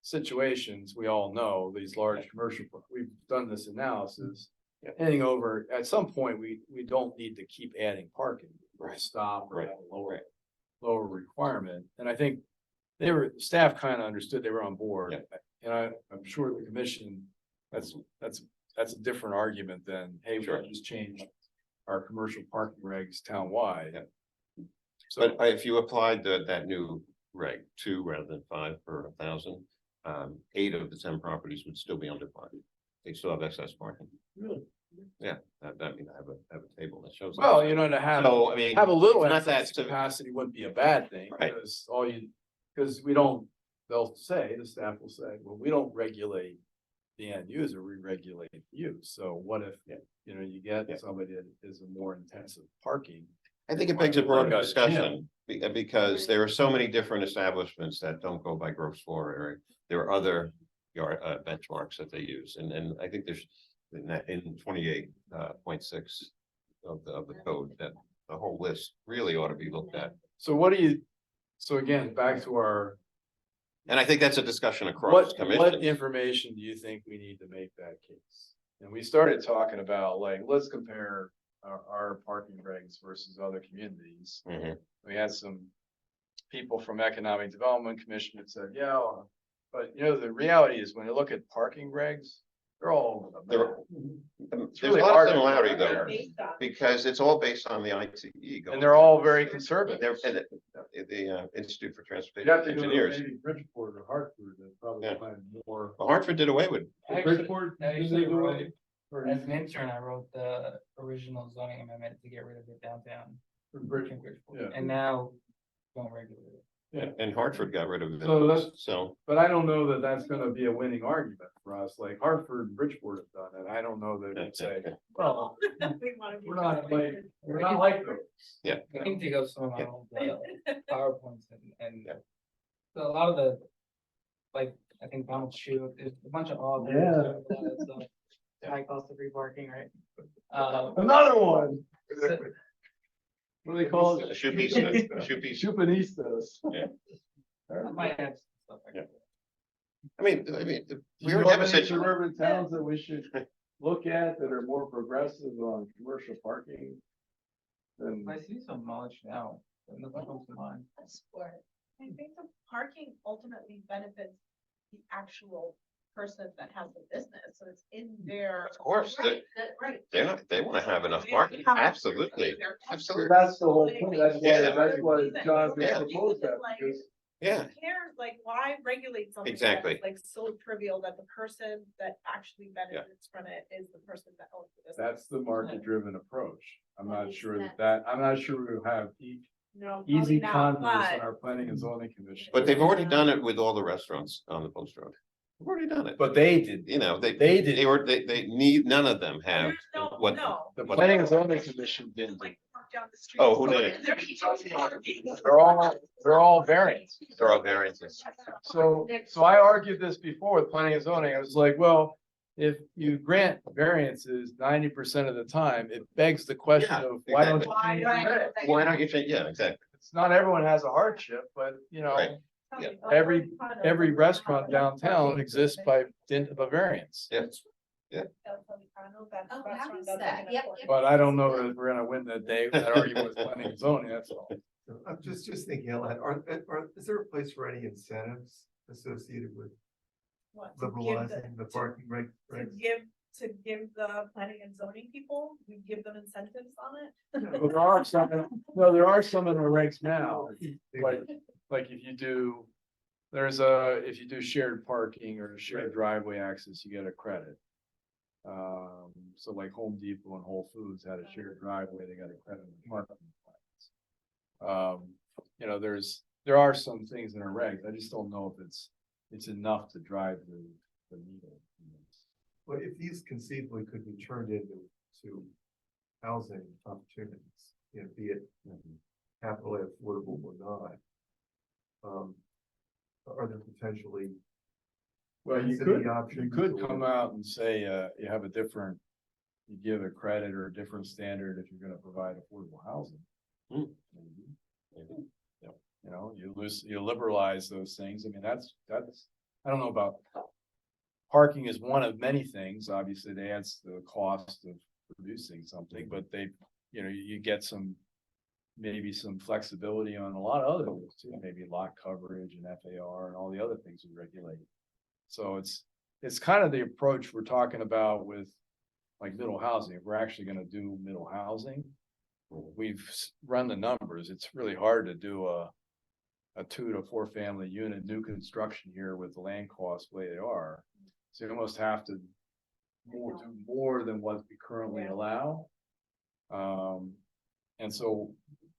situations, we all know, these large commercial, we've done this analysis. Yeah. Anything over, at some point, we don't need to keep adding parking. Right. Stop or Right. have a lower, Right. lower requirement, and I think staff kind of understood, they were on board. Yeah. And I'm sure the commission, that's a different argument than, hey, we Sure. just changed our commercial parking regs townwide. Yeah. So. But if you applied that new reg 2 rather than 5 per 1,000, 8 of the 10 properties would still be under parking. They still have excess parking. Really? Yeah, I mean, I have a table that shows. that. Well, to have. So, I mean, Have a little it's not that excess capacity wouldn't be a bad thing, Right. because they'll say, the staff will say, well, we don't regulate the end user, we regulate the use. So what if, you get Yeah. somebody that is a more intensive parking? I think it begs a broader Like a discussion, because there are so many different establishments that don't go by gross floor area. There are other benchmarks that they use, and I think there's in 28.6 of the code, that the whole list really ought to be looked at. So so again, back to our, And I think that's a discussion across what commission. information do you think we need to make that case? And we started talking about like, let's compare our parking regs versus other communities. Mhm. We had some people from Economic Development Commission that said, yeah, but you know, the reality is when you look at parking regs, they're all over the map. There's really a lot hard of to- similarity though, They're based on- because it's all based on the ITE. going And they're all very conservative. They're, and the Institute for You Transportation have to go to Engineers. maybe Bridgeport or Hartford and probably Yeah. find more. Well, Hartford did away with. Bridgeport, I did actually they do wrote- it? Or As an intern, I wrote the original zoning amendment to get rid of the downtown. Bridgeport, yeah. And now don't regulate it. Yeah. And Hartford got rid of it. So that's- So, But I don't know that that's gonna be a winning argument for us, like Hartford and Bridgeport have done it, I don't know that we'd say, well, We wanna be we're not like, regulated. we're not like those. yeah, I can dig up some of my old PowerPoints and Yeah. so a lot of the, like, I think Donald Shue, there's a bunch of authors. Yeah. High cost of free parking, right? Another one. So- What do they call it? Shoepistas, Shoepistas. Chupanistas. Yeah. I might have some stuff like Yeah. that. I mean, Do we you already have know a any situation. suburban towns that we should look at that are more progressive on commercial parking? Than, I see some knowledge now, but nothing comes to mind. Sport. I think the parking ultimately benefits the actual person that has the business, so it's in their. Of course, Right. they're not, they want to have enough They parking, have- absolutely, they're- absolutely. that's the whole point, that's Yeah. why John Yeah. proposed that, because Yeah, Who cares, like, why regulate something? Exactly. that's, Like, so trivial that the person that actually benefits from it is the person that owns the business. that's the market-driven approach. I'm Well, not sure it's I'm not sure we'll have No, easy probably not, converse on but- our planning and zoning commission. but they've already done it with all the restaurants on the post road. They've already done it. But they did. You know, They they did. they need, none of them have. There's no, what- no. The what- planning and zoning commission didn't. Like, walk down the street. Oh, who did? They're all variants. They're all variances. So I argued this before with planning and zoning. I was like, well, if you grant variances 90% of the time, it begs the question Yeah, of why don't you exactly. change the reg? Why don't you change? Yeah, exactly. It's not everyone has a hardship, but you know, Right. Yeah. every restaurant downtown exists by dint of a variance. Yeah. Oh, how is that? Yep, yep. But I don't know that we're gonna win that day, that argument with planning and zoning, that's all. I'm just thinking, out loud, is there a place for any incentives associated with What, to give liberalizing the parking rate? To give the planning and zoning people, we give them incentives on it. Well, there are some, there are some in the regs now, like if you do. If you do shared parking or shared driveway access, you get a credit. So like Home Depot and Whole Foods had a shared driveway, they got a credit in the parking plans. You know, there are some things in our regs, I just don't know if it's enough to drive the needle. Well, if these conceivably could be turned into housing opportunities, you know, be it capitally affordable or not. Are there potentially? Well, you density could options or- come out and say, you have a different, you give a credit or a different standard if you're gonna provide affordable housing. Hmm. Maybe. Maybe. Yep. You know, you liberalize those things, I mean, that's, I don't know about. Parking is one of many things, obviously, it adds to the cost of producing something, but they, you know, you get maybe some flexibility on a lot of other things too, maybe lot coverage and FAR and all the other things we regulate. So it's kind of the approach we're talking about with like middle housing. If we're actually gonna do middle housing, we've run the numbers. It's really hard to do a 2 to 4 family unit, new construction here with the land costs the way they are. So you almost have to do more than what we currently allow. And so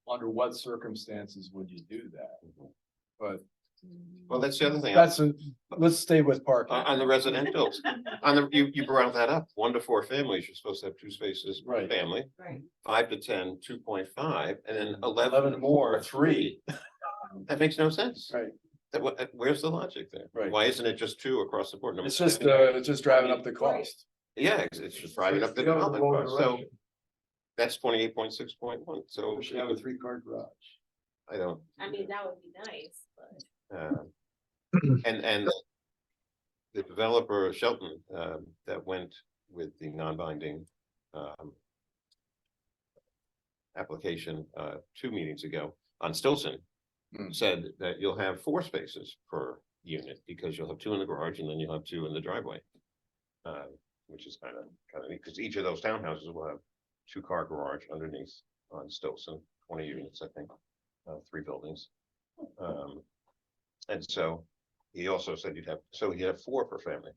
under what circumstances would you do that? But Well, that's the other thing. let's stay with parking. On the residential, you brought that up, 1 to 4 families, you're supposed to have 2 spaces per Right. family. Right. 5 to 10, 2.5, and then 11 11 more, more, 3. That makes no sense. Right. Where's the logic there? Right. Why isn't it just 2 across the board? It's just driving up the cost. Yeah, it's just driving up the It's going the development wrong cost, so direction. that's 28.6.1, so. We should have a 3-car garage. I don't, I mean, that would be nice, but. and the developer Shelton, that went with the non-binding, application, 2 meetings ago on Stilson. Said that you'll have 4 spaces per unit, because you'll have 2 in the garage and then you'll have 2 in the driveway. Which is kind of neat, because each of those townhouses will have 2-car garage underneath on Stilson, 20 units, I think, 3 buildings. And so he also said you'd have 4 per family.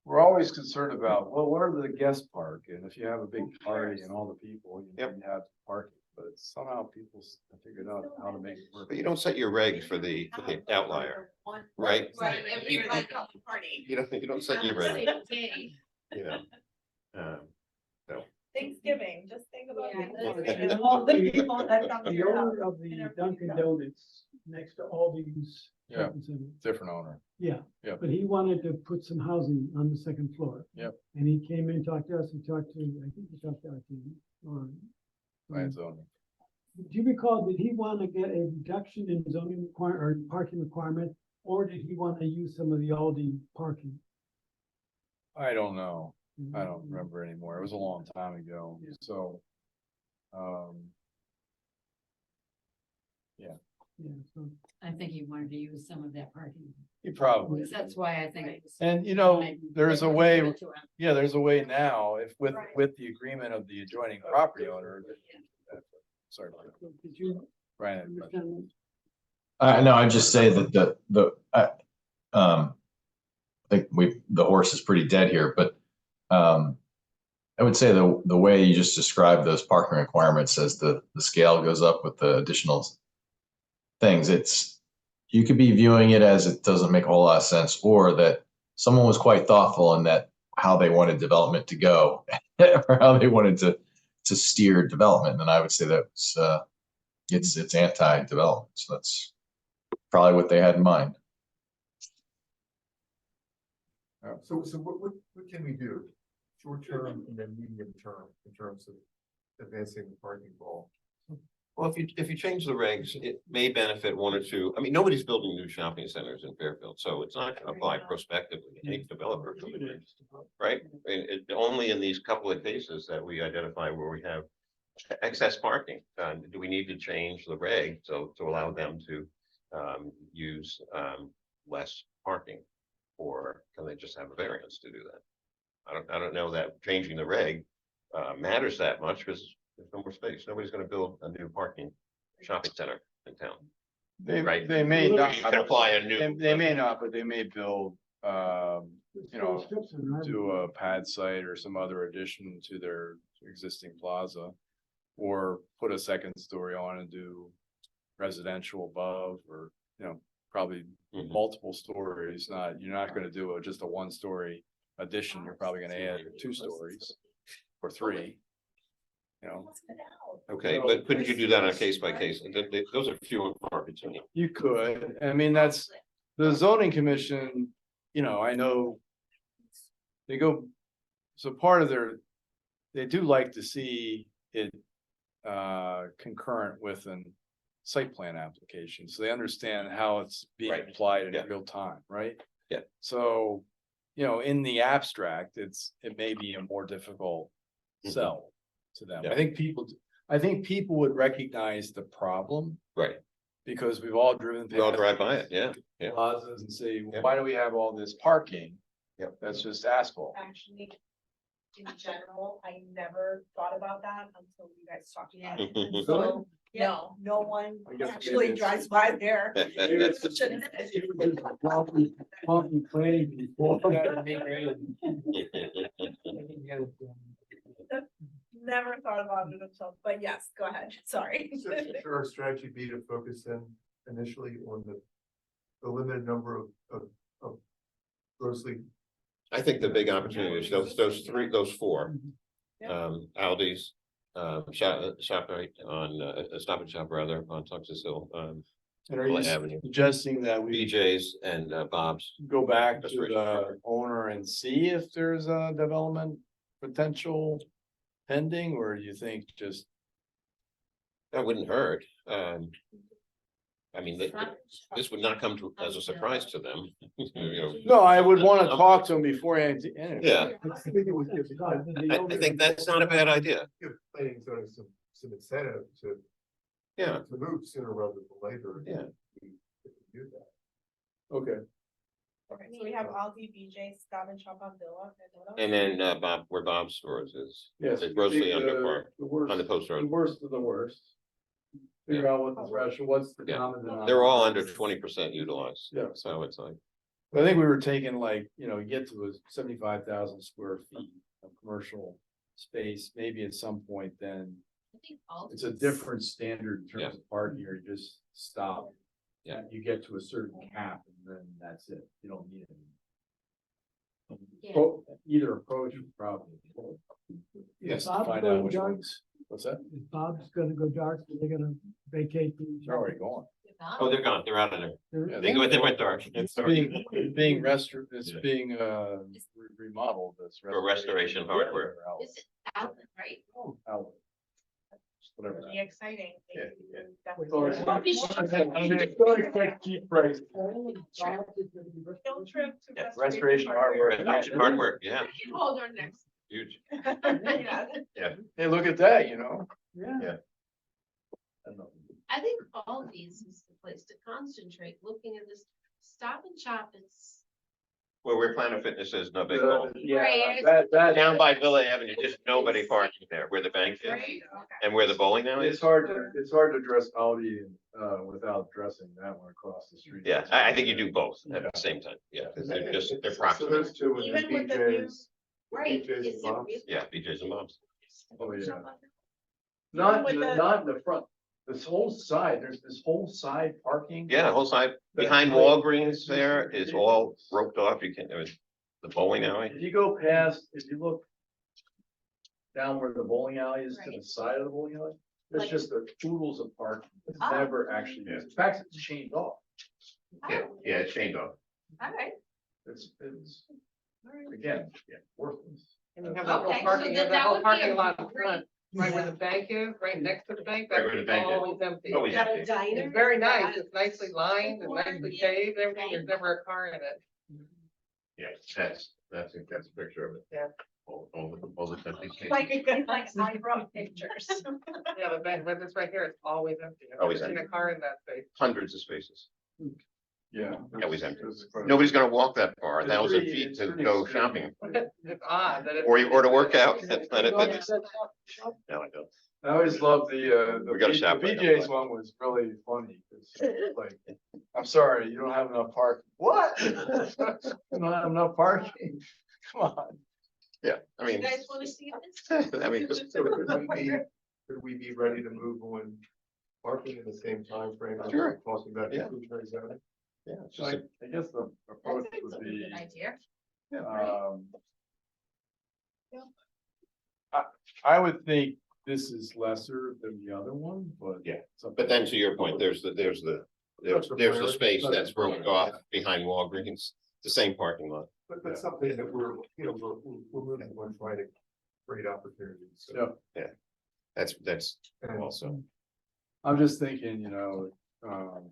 We're always concerned about, well, where do the guests park? And if you have a big party and all the people, you have parking, but somehow people have figured out how to make it work. But you don't set your regs for the outlier, right? Right, everybody come to party. You don't set your regs, you know. So, Thanksgiving, just think about. Yeah, Thanksgiving that's and all the people that come to The your house. owner of the Dunkin' Donuts next to Aldi's. Yeah. shopping center, Different owner. Yeah. Yep. But he wanted to put some housing on the second floor. Yep. And he came in, talked to us, he talked to, I think he talked to our team, or. By its owner. Do you recall, did he want to get a reduction in zoning or parking requirement? Or did he want to use some of the Aldi parking? I don't know. I don't remember anymore. It was a long time ago, so. Yeah, so. I think he wanted to use some of that parking. He probably. That's why I think. it was- And you know, there's a They way, give it to him. yeah, there's a way now, if Right. with the agreement of the adjoining property owner. Sorry, about that. Did you Brian. understand? No, I'd just say that I think the horse is pretty dead here, but I would say the way you just described those parking requirements as the scale goes up with the additional things, you could be viewing it as it doesn't make a whole lot of sense, or that someone was quite thoughtful in that how they wanted development to go or how they wanted to steer development. And I would say that it's anti-development. So that's probably what they had in mind. So what can we do? Short term and then medium term in terms of advancing the parking ball? well, if you change the regs, it may benefit 1 or 2. I mean, nobody's building new shopping centers in Fairfield, so it's not gonna apply prospectively. Any developer could do it, right? Only in these couple of cases that we identify where we have excess parking, do we need to change the reg to allow them to use less parking? Or can they just have a variance to do that? I don't know that changing the reg matters that much, because there's no more space. Nobody's gonna build a new parking shopping center in town. Right. They may not. You can apply a new- They may not, but they may build, do a pad site or some other addition to their existing plaza. Or put a second story on and do residential above, or, probably Mhm. multiple stories. You're not gonna do just a 1-story addition. You're probably gonna add 2 stories or 3. Okay, but couldn't you do that on a case by case? And those are few and far between. You could, I mean, that's the zoning commission, I know. They go, so part of they do like to see it concurrent with an site plan application, so they understand how it's being Right. applied in Yeah. real time, right? Yeah. So, in the abstract, it may be a more difficult Mhm. sell to them. Yeah. I think people would recognize the problem, Right, because we've all driven we all past drive by it, yeah. plazas and say, Yeah. why do we have all this parking? Yep. That's just asphalt. Actually, in general, I never thought about that until you guys talked about it. Mhm. So, no one I guess actually maybe drives by there. Planning before. Never thought about it until, but yes, go ahead, sorry. So should our strategy be to focus in initially on the limited number of grossly. I think the big opportunity is those 4. Yeah. Aldi's, ShopRite on, Stop and Shop rather, on Texas Hill, And are you Avenue. suggesting that we BJ's and Bob's. go back to Restoration the Program. owner and see if there's a development potential pending, or do you think just, That wouldn't hurt. I mean, this would not come to, as a surprise to them, you know. No, I would wanna talk to him beforehand. Anyway. Yeah, I think it would give, I think that's not a bad idea. give planning and zoning some incentive to. Yeah. To move sooner rather than later. Yeah. We do that. Okay. Okay, so we have Aldi, BJ, Stop and Shop on Villa. And then Bob, where Bob's stores is. Yes. They're grossly the- underparked The worst, on the post the road. worst of the worst. Figure out what the threshold, what's the Yeah. common denominator. They're all under 20% utilized. Yeah. So it's like, I think we were taking like, you know, you get to a 75,000 square feet of commercial space, maybe at some point then I think all. it's a different standard in Yeah. terms of parking, or you just stop. Yeah. You get to a certain cap and then that's it. You don't need any. Yeah. Either approach would probably. Yes. Find out which ones. What's that? If Bob's gonna go dark, they're gonna vacate. They're already gone. oh, they're gone, they're out of there. Yeah, They went dark. It's being it's being remodeled. This For restoration hardware. Is it outlet, right? Outlet. Whatever. Be exciting. Yeah, yeah. Definitely. Cheap price. Field trip to. Yeah, restoration hardware. Restoration hardware, yeah, We can hold our next. huge. Yeah. Hey, look at that, you know? Yeah. I think all these is the place to concentrate, looking at this Stop and Shop, it's. Well, where Planet Fitness is, no big deal. Yeah, that. Down by Villa Avenue, just nobody parking there, where the bank is, Right. and where the bowling alley It's is. hard to address Aldi, without addressing that one across the street. Yeah, I think you do both at the same time, yeah, because they're So proximate. those two and Even then with the new- BJ's. Right. BJ's Is it Bob's. really? Yeah, BJ's and Bob's. Oh, yeah. Not, With the- not in the front, this whole side, there's this whole side parking. Yeah, the whole side, behind Walgreens there is all roped off, you can, the bowling alley. If you go past, if you look down where the bowling alley is, to the Right. side of the bowling alley, there's Like- just the oodles of parking. It's Oh. never actually used. In fact, it's chained off. Yeah, it's chained off. All right. It's, again, worthless. And you have that whole Okay, so parking, you then have that that whole would be parking a lot in great- front, right where the bank is, right next to the bank, Right where the that's bank is. always empty. Always Got a empty. diner. It's very nice, it's nicely lined and nicely Yeah. paved, everything, there's never a car in it. Yeah, that's a picture of it. Yeah. All the empty spaces. Like, I brought pictures. Yeah, the bank, but this right here, it's always empty. I've Always never seen a empty. car in that space. Hundreds of spaces. Yeah. Always empty. It's quite- Nobody's gonna walk that far, It's 1,000 pretty- feet it's to pretty go extreme. shopping. It's odd that it's. Or to work out at Planet Fitness. No, I don't. I always love the We gotta shop right now. BJ's one was really funny, 'cause it's like, I'm sorry, you don't have enough parking. What? You don't have enough parking? Come on. Yeah, I You mean, guys wanna see this? I mean, So could we be ready to move on parking in the same timeframe? as Sure. we're Talking about Yeah. inclusionary zoning? yeah, it's So just I guess the approach That's would a be, good idea. um. I would think this is lesser than the other one, but. Yeah. it's up but to then you. to your point, there's the space that's roped off behind Walgreens, the same parking lot. But something that we're moving on, trying to create opportunities. So- Yeah. That's And also, I'm just thinking,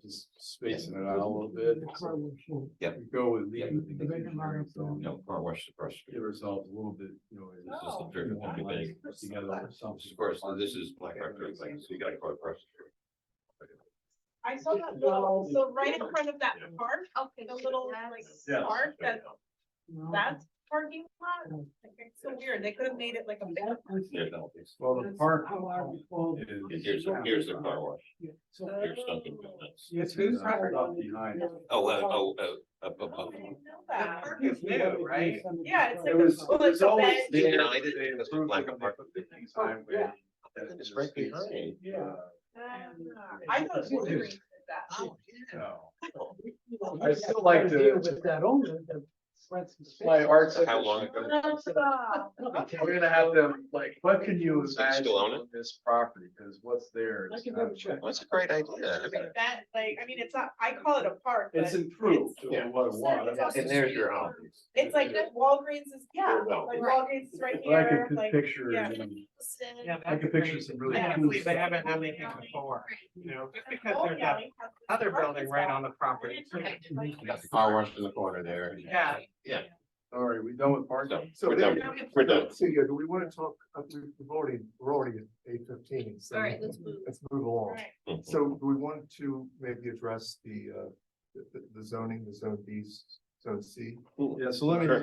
just spacing it out a little bit. The car wash, Yeah. We go with leaving The bigger model, so- car wash across the street. give ourselves a little bit, This is the very more big life thing. together or something. Of course, this is Black Rock, so you gotta go across the street. I saw that little, so right in front of that park, Okay. the little like Yeah. park, No. that's parking lot. It's so weird, they could have made it like a big. There's no place. Well, the park. How I recall. Here's the car wash. Yeah, so- Here's Dunkin' Donuts. It's whose property? Up behind. Up. I didn't know that. Park is new, right? Yeah, it's It like was, a, it like was a always bench. there. United, They that's approved Black when they Park. put the things highway. It's right behind. Yeah. I thought Wolverine did that. No. You know, I still like you to- deal With that owner, that rent some My space. arts. How long ago? We're gonna have to, like, what can you So you imagine still own it? on this property, cause what's there I is can kind double of- check. That's a great idea. I mean, That, like, I mean, it's not, I call it a park, but It's improved to Yeah. what it was. and there's your house. it's like Walgreens is, yeah, Well, like right. Walgreens is right But I here, could like, picture, yeah. you know, Yeah, I could picture some really Yeah, cool They stuff. haven't done anything before, you know, just because Old there's that County has this other park building as right well. on the property. Okay. You got the car wash in the corner there. Yeah. All right, we done with parking? So, So we're then- done. We're done. So, yeah, do we want to talk, we're already at 8:15, so. All right, let's move. Let's move along. Right. So do we want to maybe address the zoning, the zone B, zone C? Yeah, so let me Sure.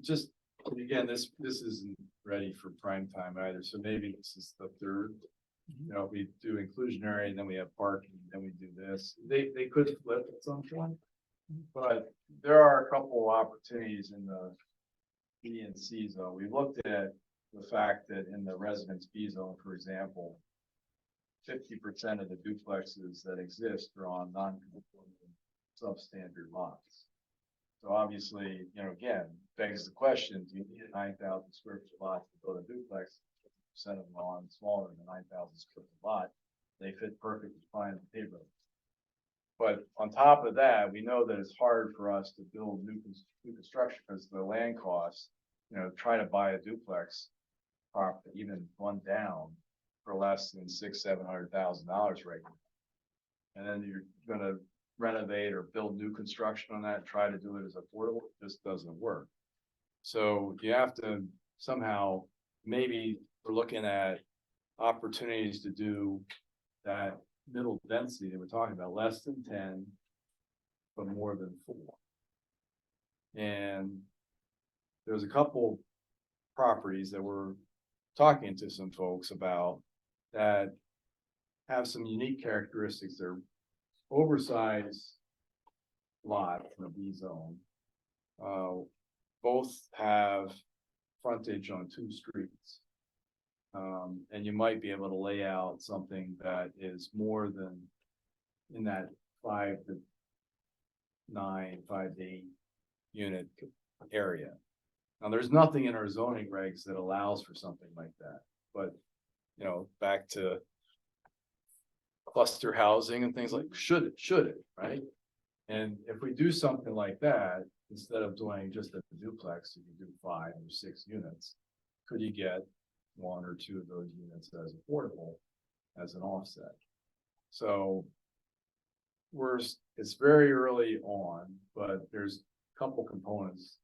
just, and again, this isn't ready for prime time either, so maybe this is the third. You know, we do inclusionary, then we have parking, then we do this. They could flip at some point. But there are a couple opportunities in the B and C zone. We looked at the fact that in the residence B zone, for example, 50% of the duplexes that exist are on non-conforming substandard lots. So obviously, you know, again, begs the question, do you need a 9,000 square foot lot to build a duplex? 50% of them are on smaller than 9,000 square foot lot. They fit perfectly fine in the neighborhood. But on top of that, we know that it's hard for us to build new construction because the land costs, you know, try to buy a duplex property, even one down for less than $600,000-700,000 right now. And then you're gonna renovate or build new construction on that and try to do it as affordable, it just doesn't work. So you have to somehow, maybe we're looking at opportunities to do that middle density that we're talking about, less than 10, but more than 4. And there's a couple properties that we're talking to some folks about that have some unique characteristics. They're oversized lots in a B zone. Both have frontage on 2 streets. And you might be able to lay out something that is more than in that 5 to 9, 5 to 8 unit area. Now, there's nothing in our zoning regs that allows for something like that, but, you know, back to cluster housing and things like, should it, right? And if we do something like that, instead of doing just a duplex, you can do 5 or 6 units, could you get 1 or 2 of those units as affordable as an offset? So it's very early on, but there's a couple components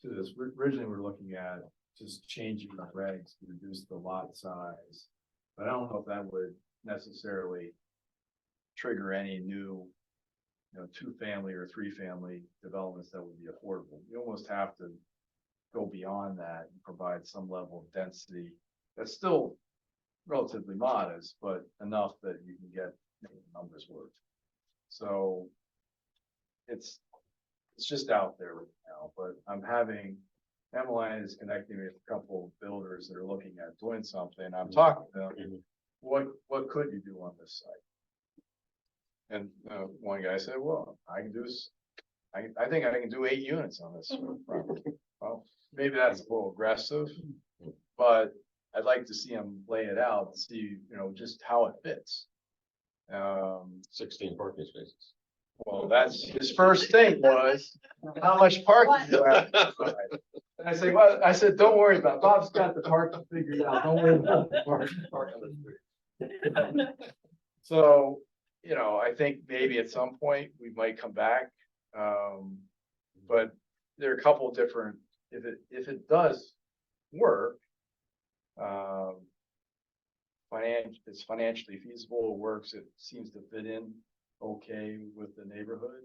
to this. Originally, we're looking at just changing the regs to reduce the lot size. But I don't know if that would necessarily trigger any new, you know, 2-family or 3-family developments that would be affordable. You almost have to go beyond that and provide some level of density that's still relatively modest, but enough that you can get the numbers work. So it's just out there right now, but Emmeline is connecting me with a couple of builders that are looking at doing something. I'm talking to them, what could you do on this site? And one guy said, well, I can do this. I think I can do 8 units on this property. Well, maybe that's a little aggressive, but I'd like to see him lay it out and see, you know, just how it fits. 16 parking spaces. Well, that's his first thing was, how much parking do I have? And I said, don't worry about it. Bob's got the parking figured out. Don't worry about the parking. So, you know, I think maybe at some point we might come back. But there are a couple of different, if it does work, it's financially feasible, it works, it seems to fit in okay with the neighborhood.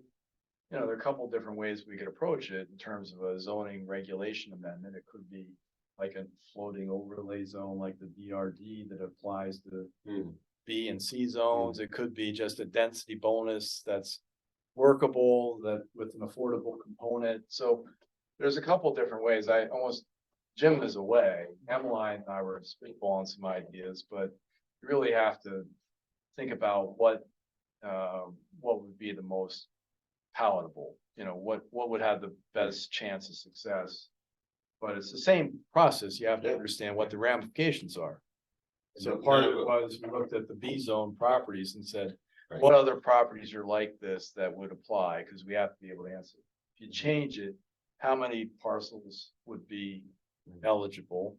You know, there are a couple different ways we could approach it in terms of a zoning regulation amendment. It could be like a floating overlay zone, like the DRD that applies to B and C zones. It could be just a density bonus that's workable, that with an affordable component. So there's a couple different ways. Jim is away. Emmeline and I were spitballing some ideas, but you really have to think about what would be the most palatable, what would have the best chance of success? But it's the same process, you have to understand what the ramifications are. So part of it was, we looked at the B zone properties and said, Right. what other properties are like this that would apply, because we have to be able to answer. If you change it, how many parcels would be eligible?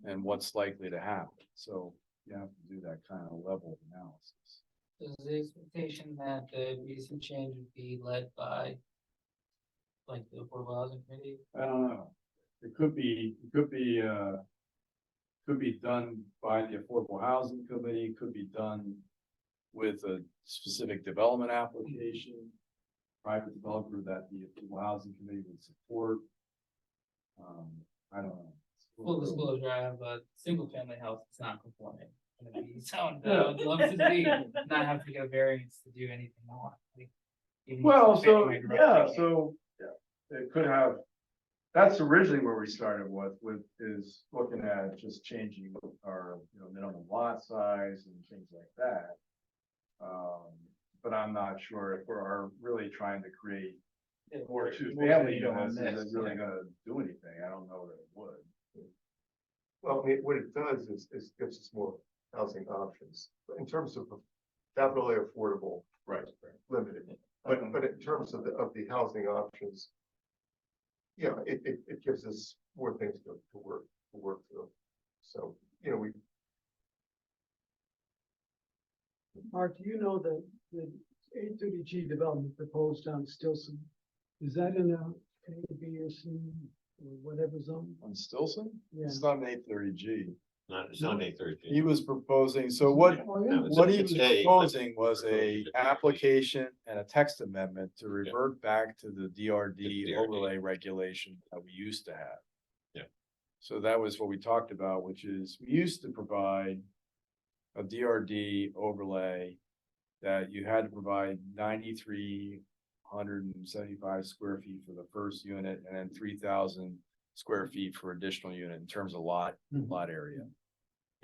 And what's likely to happen, so you have to do that kind of level of analysis. Is the expectation that the recent change would be led by like the Affordable Housing Committee? I don't know. It could be done by the Affordable Housing Committee, could be done with a specific development application. Private developer that the Affordable Housing Committee would support. I don't know. Full disclosure, I have a single family house that's not conforming. So I would love to see, not have to get a variance to do anything more. Like, even if Well, it's a so, family yeah, garage. so, yeah, it could have, that's originally where we started with is looking at just changing our, minimum lot size and things like that. But I'm not sure if we're really trying to create more two-family units, is it really gonna do anything? I don't know that it would. Well, I mean, what it does is gives us more housing options, but in terms of capitally affordable, Right. limited. But in terms of the housing options, yeah, it gives us more things to work through. So, we. Mark, do you know that the 830G development proposed on Stilson, is that in a A, B, or C, or whatever zone? On Stilson? Yeah. It's not an 830G. It's not a third. He was proposing, so what, Oh, yeah. what he It's was A, proposing was a application and a text amendment to revert back to the DRD DRD. overlay regulation that we used to have. Yeah. So that was what we talked about, which is we used to provide a DRD overlay that you had to provide 9,375 square feet for the first unit and then 3,000 square feet for additional unit in terms of lot area.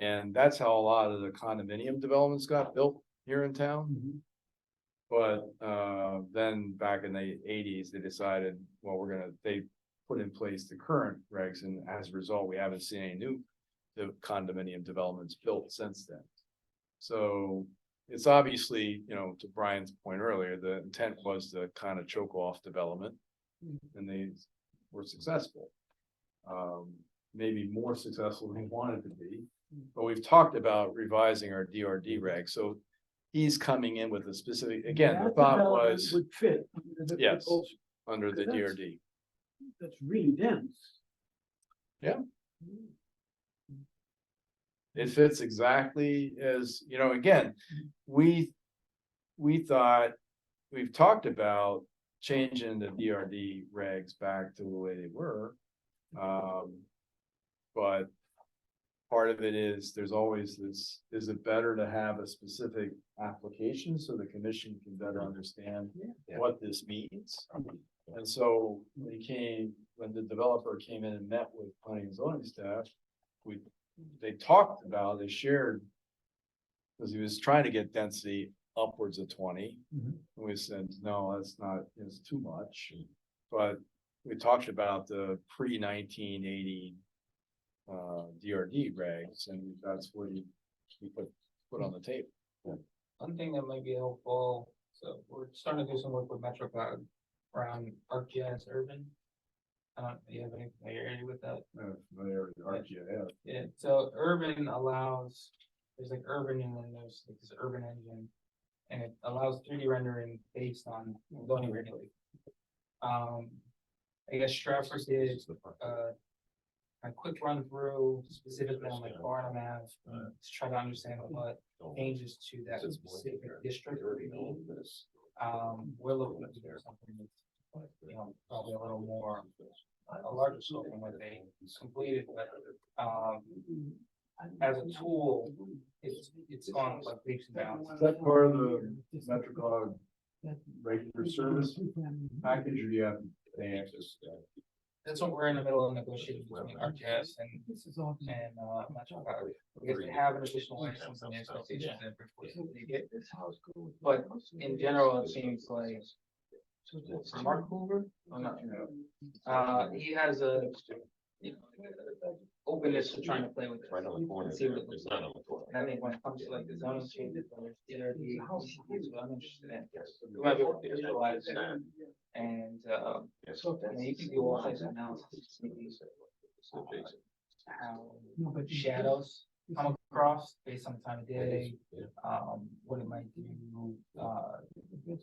And that's how a lot of the condominium developments got built here in town. But then back in the 80s, they decided, well, they put in place the current regs, and as a result, we haven't seen any new condominium developments built since then. So it's obviously, to Brian's point earlier, the intent was to kind of choke off development, and they were successful. Maybe more successful than we wanted to be, but we've talked about revising our DRD reg, so he's coming in with a specific, again, the That thought development was, would fit. under the yes, proposal. under the That's- DRD. That's really dense. Yeah. It fits exactly as, again, we thought, we've talked about changing the DRD regs back to the way they were. But part of it is, there's always this, is it better to have a specific application so the commission can better understand what this means? And so when the developer came in and met with planning and zoning staff, they shared, because he was trying to get density upwards of 20. And we said, no, that's not, it's too much. But we talked about the pre-1980 DRD regs, and that's what we put on the table. One thing that might be helpful, so we're starting to do some work with MetroCloud around ArcGIS Urban. I don't, do you have any familiarity with that? Familiar with ArcGIS. Yeah, so Urban allows, there's like Urban and then there's like this Urban Engine. And it allows 3D rendering based on zoning regulations. I guess Stratford did, a quick run through specifically on like Barnum Ave, to try to understand what changes to that specific district. We're looking to do something that's, probably a little more, a larger scope than what they completed, but, as a tool, it's on like leaps and bounds. Is that part of the MetroCloud regular service package, or do you have to pay access to that? That's what we're in the middle of negotiating between ArcGIS and MetroCloud. Because they have an additional license and the expectation that before they get this house. But in general, it seems like So Mark Hoover, or not, he has you know, openness to trying to play with it. Right on the corner. See what it It's looks not like. on the corner. And I think when it comes to like the zoning changes, when there's either the ECs, what I'm interested in, we might be able to visualize it. And, Yes. I mean, you can do all types of analysis, maybe how shadows come across based on the time of day, what it might do,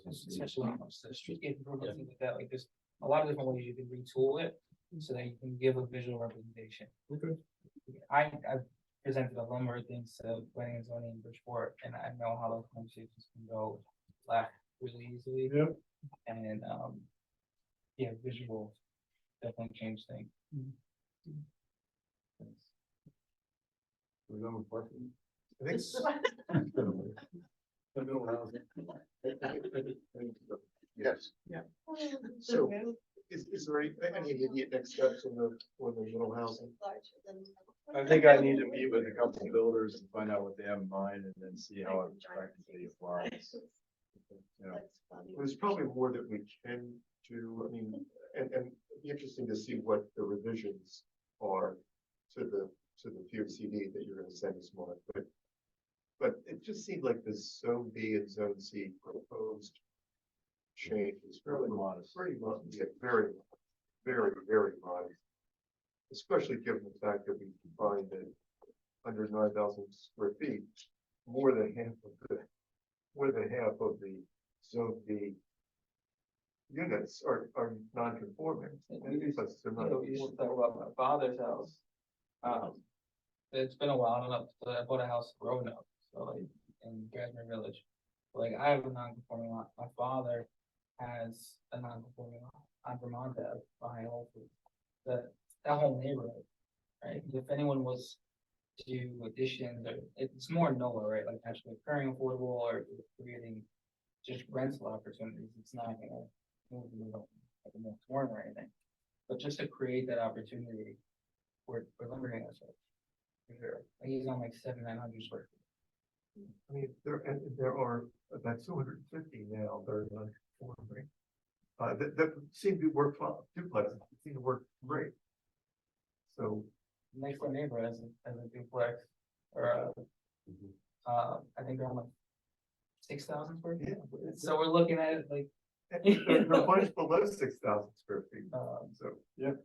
especially when it comes to streetscape improvements, things like that, like there's a lot of different ways you can retool it, so that you can give a visual representation. I presented a number of things to planning and zoning in Bridgeport, and I know how those conversations can go left really easily. Yep. And, yeah, visual definitely change things. We're going with parking. I think. The middle housing. Yes. So is there any immediate next steps on the middle housing? I think I need to meet with a couple of builders and find out what they have in mind and then see how it practically applies. You know, There's probably more that we can do, I mean, and it'd be interesting to see what the revisions are to the POCD that you're gonna send us, Mark, but it just seemed like the Zone B and Zone C proposed change is Fairly modest. Pretty much, yeah, very, very modest. Especially given the fact that we find that under 9,000 square feet, more than half of the Zone B units are non-conforming. Because they're not. We used to talk about my father's house. It's been a while, I don't know, so I bought a house growing up, so like in Grasmere Village. Like I have a non-conforming lot, my father has a non-conforming lot on Vermont Ave behind Whole Foods. That whole neighborhood, right? If anyone was to do additions, or it's more NOAA, right? Like actually occurring affordable or creating just rental opportunities, it's not gonna move the needle like a moratorium or anything. But just to create that opportunity, we're limiting ourselves. For sure. Like he's on like 700-900 square feet. I mean, there are about 250 now that are non-conforming. That seem to work fine, duplexes seem to work great. So. Next door neighbor has a duplex, or I think they're on like 6,000 square feet. Yeah. So we're looking at it like. They're a bunch below 6,000 square feet, so. Yeah.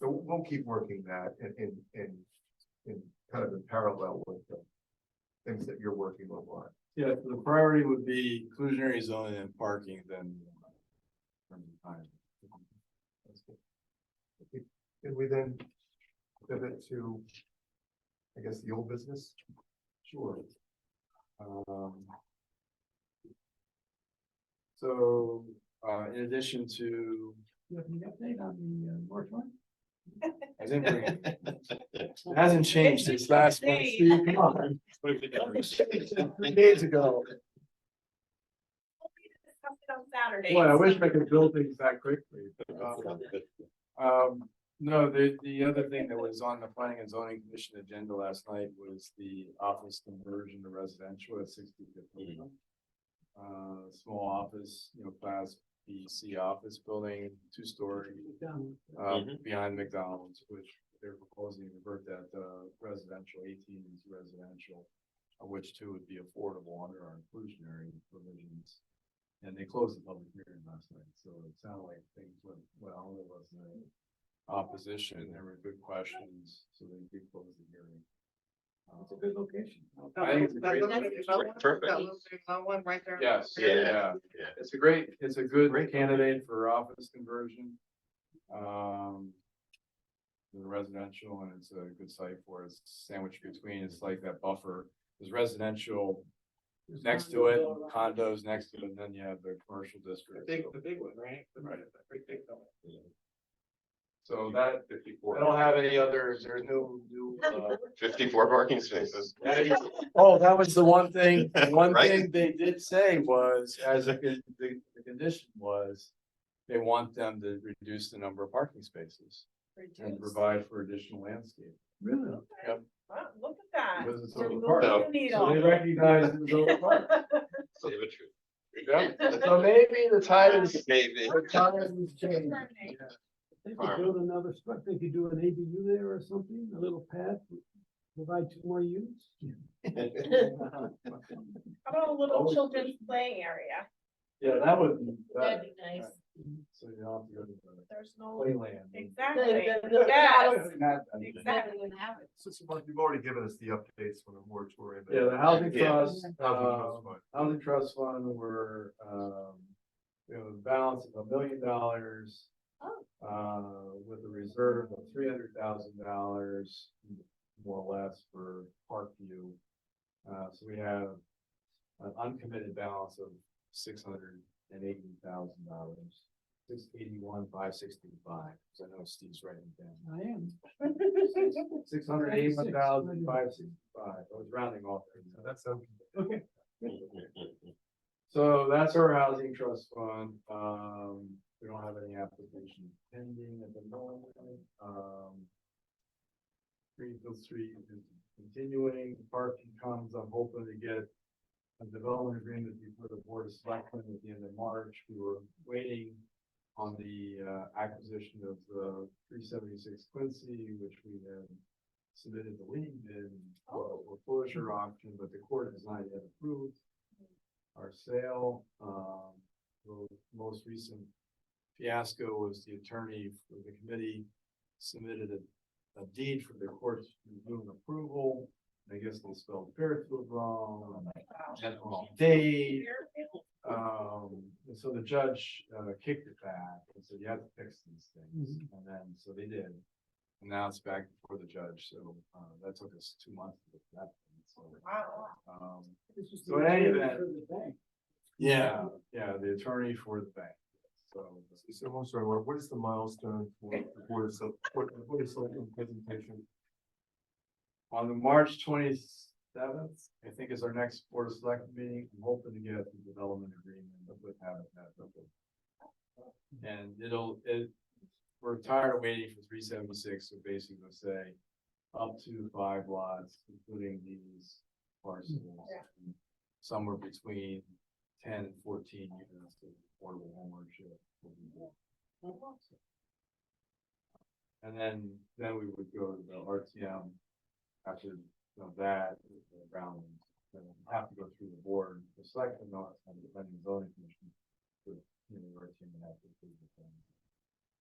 So we'll keep working that in kind of in parallel with the things that you're working on. Yeah, the priority would be inclusionary zoning and parking, then. Can we then pivot to, I guess, the old business? Sure. So, in addition to, You have any update on the moratorium? I didn't bring it. It hasn't changed since last month. Steve, come on. 3 days ago. On Saturday. Boy, I wish I could build things that quickly. No, the other thing that was on the planning and zoning commission agenda last night was the office conversion to residential at 6050. Small office, class B/C office building, 2-story, behind McDonald's, which they're proposing to convert that residential 18 into residential, of which 2 would be affordable under our inclusionary provisions. And they closed the public hearing last night, so it sounded like things went well. There wasn't any opposition. There were good questions, so they did close the hearing. It's a good location. I think it's a great Perfect. One right there. Yes, Yeah. It's a good candidate for office conversion. The residential, and it's a good site for it. It's sandwiched between, it's like that buffer. There's residential next to it, condos next to it, and then you have the commercial district. The big one, right? Right. Pretty big building. So that, I don't have any others, there's no new, 54 parking spaces. oh, that was the one thing, Right. thing they did say was, the condition was. They want them to reduce the number of parking spaces and provide for additional landscape. Really? Yep. Wow, look at that. Because it's We're overparked. moving the So needle. they recognize it was overparked. Save it true. Yeah, so maybe the tide is, Maybe. the tide is changing. They could build another structure, they could do an ADU there or something, a little pad, provide 2 more units. How about a little children's playing area? Yeah, that would be. That'd be nice. So you don't have to go to the There's no. playland. Exactly, The- yes, Not- exactly. So Mark, you've already given us the updates from the moratorium. Yeah, the housing Yeah. trust, Housing trust fund. housing trust fund were, we have a balance of $1 million. With a reserve of $300,000, more or less, for Parkview. So we have an uncommitted balance of $680,000. 681,565, because I know Steve's writing it down. I am. 681,565, I was rounding off. there. That's Okay. So that's our housing trust fund. We don't have any application pending at the moment. Greenfield Street is continuing. Parking comes, I'm hoping to get a development agreement before the Board of Selectmen at the end of March. We were waiting on the acquisition of the 376 Quincy, which we have submitted the lien bid for foreclosure auction, but the court has not yet approved our sale. The most recent fiasco was the attorney for the committee submitted a deed for the court's review and approval. I guess they spelled Fairfield wrong, had the wrong date. And so the judge kicked it back and said, you have to fix these things. And then, so they did. And now it's back before the judge. So that took us 2 months to get to that. So, This is So the in any attorney event- for the bank. yeah, the attorney for the bank. So I'm sorry, Mark, what is the milestone for the Board of Selectmen presentation? on the March 27th, I think is our next Board of Selectmen meeting. I'm hoping to get the development agreement with Habitat. And we're tired of waiting for 376, so basically we'll say up to 5 lots, including these parcels. Somewhere between 10 and 14 units of affordable homeownership. And then we would go to the RTM after that, around, have to go through the board, the selectmen, not and the planning and zoning commission. To, RTM and have to approve the thing.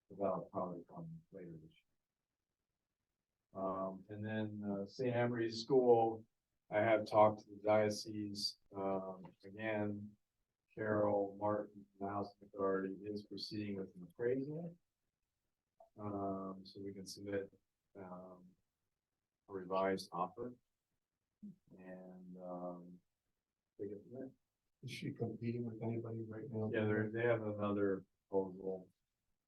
So that'll probably come later this year. And then St. Emery's School, I have talked to the diocese, again. Carol Martin, the Housing Authority is proceeding with an appraisal. So we can submit a revised offer. And take it from there. Is she competing with anybody right now? Yeah, they have another proposal.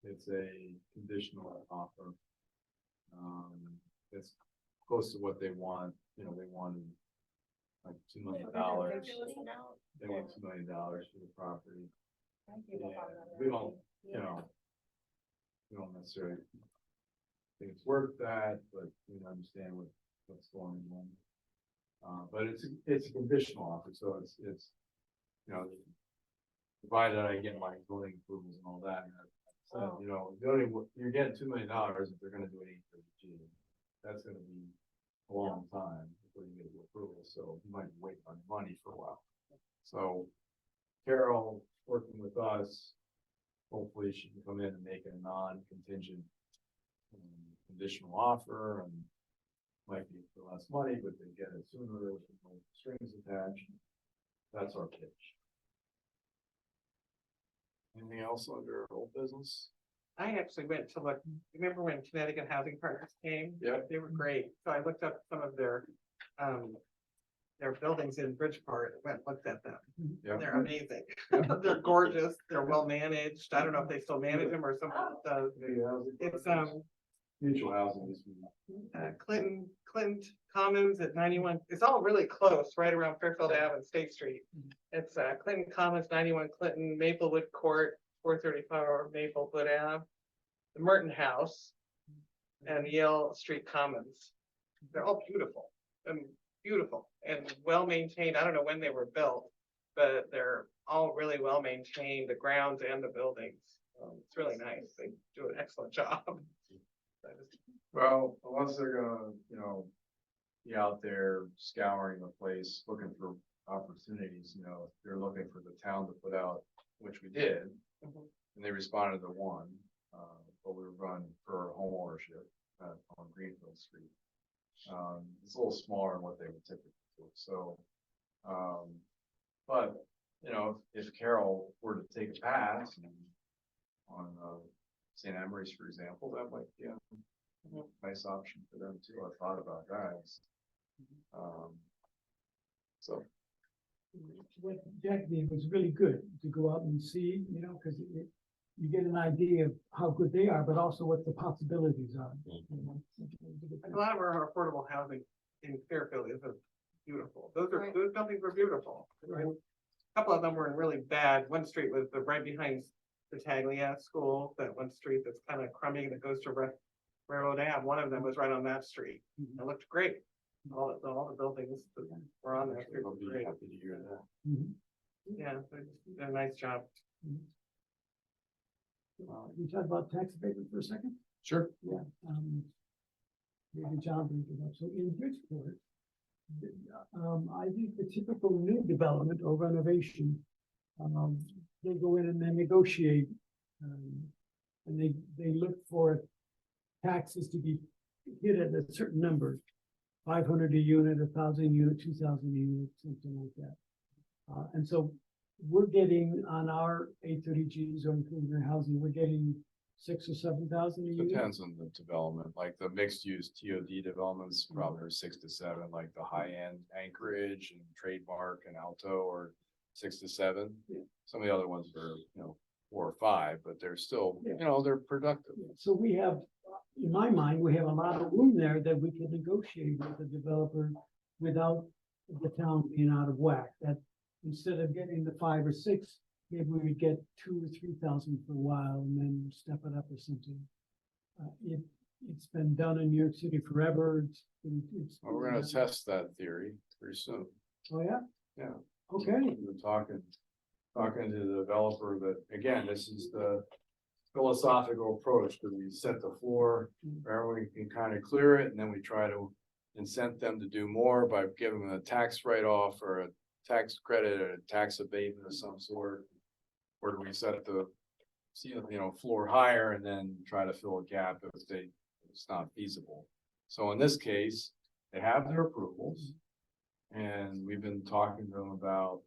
It's a conditional offer. It's close to what they want, they wanted like $2 million. They want $2 million for the property. Yeah, we don't, we don't necessarily think it's worth that, but we understand what's going on. But it's a conditional offer, so it's provided I get my zoning approvals and all that. So, you're getting $2 million if they're gonna do an 830G. That's gonna be a long time before you get the approval, so you might wait on money for a while. So Carol, working with us, hopefully she can come in and make a non-contingent conditional offer, and might be for less money, but they get it sooner with no strings attached. That's our pitch. Anything else under old business? I actually went to look, remember when Connecticut Housing Partners came? Yep. They were great. So I looked up some of their buildings in Bridgeport, went, looked at them. Yep. They're amazing. They're gorgeous. They're well managed. I don't know if they still manage them or someone does. It's, Mutual housing is. Clinton Commons at 91, it's all really close, right around Fairfield Ave and State Street. It's Clinton Commons, 91 Clinton, Maplewood Court, 434 Maplewood Ave, the Merton House, and Yale Street Commons. They're all beautiful and well maintained. I don't know when they were built, but they're all really well maintained, the grounds and the buildings. It's really nice. They do an excellent job. Well, unless they're gonna, be out there scouring the place, looking for opportunities, if they're looking for the town to put out, which we did. Mhm. And they responded to one, but we were run for homeownership, on Greenfield Street. It's a little smaller than what they would typically do, so, but, if Carol were to take a pass on, St. Emery's, for example, that might be a nice option for them too. I thought about that. So, What Jack did was really good to go out and see, because you get an idea of how good they are, but also what the possibilities are. A lot of our affordable housing in Fairfield is beautiful. Those Right. buildings were beautiful. Right. A couple of them were in really bad. One street was right behind the Taglia School, that one street that's kind of crummy that goes to Railroad Ave. One of them was right on that street. It looked great. All the buildings that were on that street I'll were be great. happy to hear that. Mhm. Yeah, they did a nice job. We talk about tax abatement for a second? Sure. Yeah. Maybe John brings it up. So in Bridgeport, I think the typical new development or renovation, they go in and they negotiate. And they look for taxes to be hit at a certain number. 500 a unit, 1,000 a unit, 2,000 a unit, something like that. And so we're getting on our 830Gs or including housing, we're getting 6,000 or 7,000 a unit. Depends on the development, like the mixed use TOD developments probably are 6 to 7, like the high end Anchorage and Trademark and Alto are 6 to 7. Yeah. Some of the other ones are, 4 or 5, but they're still, Yeah. they're productive. So we have, in my mind, we have a lot of room there that we can negotiate with the developer without the town being out of whack. That instead of getting the 5 or 6, maybe we would get 2,000 or 3,000 for a while and then step it up or something. It's been done in New York City forever. It's. Well, we're gonna test that theory pretty soon. Oh, yeah? Yeah. Okay. We're talking to the developer that, again, this is the philosophical approach, that we set the floor, where we can kind of clear it, and then we try to incent them to do more by giving them a tax write-off or a tax credit or a tax abatement of some sort. Or do we set the floor higher and then try to fill a gap if it's not feasible? So in this case, they have their approvals. And we've been talking to them about,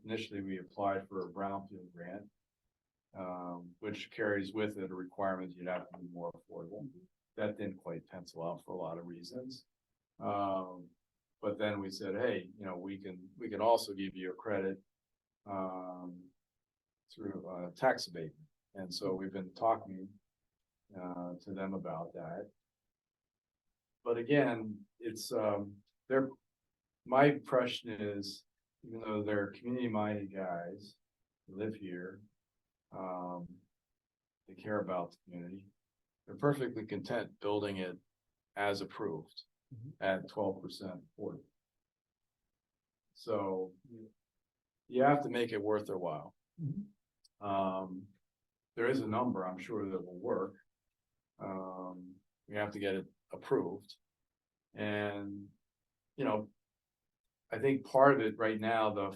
initially we applied for a brownfield grant. Which carries with it a requirement you'd have to be more affordable. That didn't quite pencil out for a lot of reasons. But then we said, hey, we can also give you a credit through tax abatement. And so we've been talking to them about that. But again, it's my impression is, even though they're community-minded guys who live here, they care about the community. They're perfectly content building it as approved at 12% affordable. So you have to make it worth their while. There is a number, I'm sure, that will work. We have to get it approved. And, I think part of it right now, the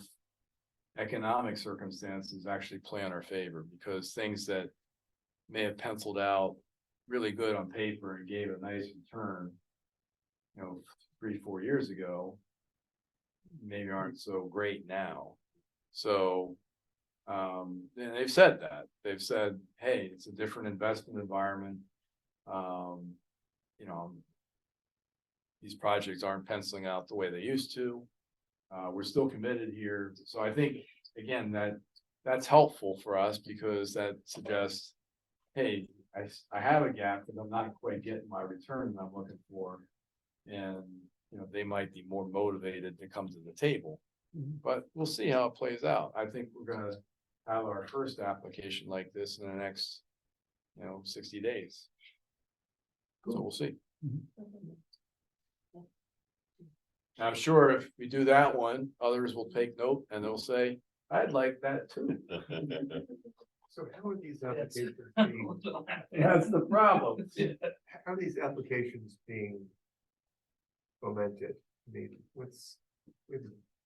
economic circumstances actually play in our favor, because things that may have penciled out really good on paper and gave a nice return, 3-4 years ago, maybe aren't so great now. So, and they've said that. They've said, hey, it's a different investment environment. These projects aren't penciling out the way they used to. We're still committed here. So I think, again, that's helpful for us, because that suggests, hey, I have a gap, but I'm not quite getting my return that I'm looking for. And, they might be more motivated to come to the table. But we'll see how it plays out. I think we're gonna have our first application like this in the next, 60 days. So we'll see. I'm sure if we do that one, others will take note and they'll say, I'd like that too. So how are these applications being, That's the problem. how are these applications being fomented? I mean, what's?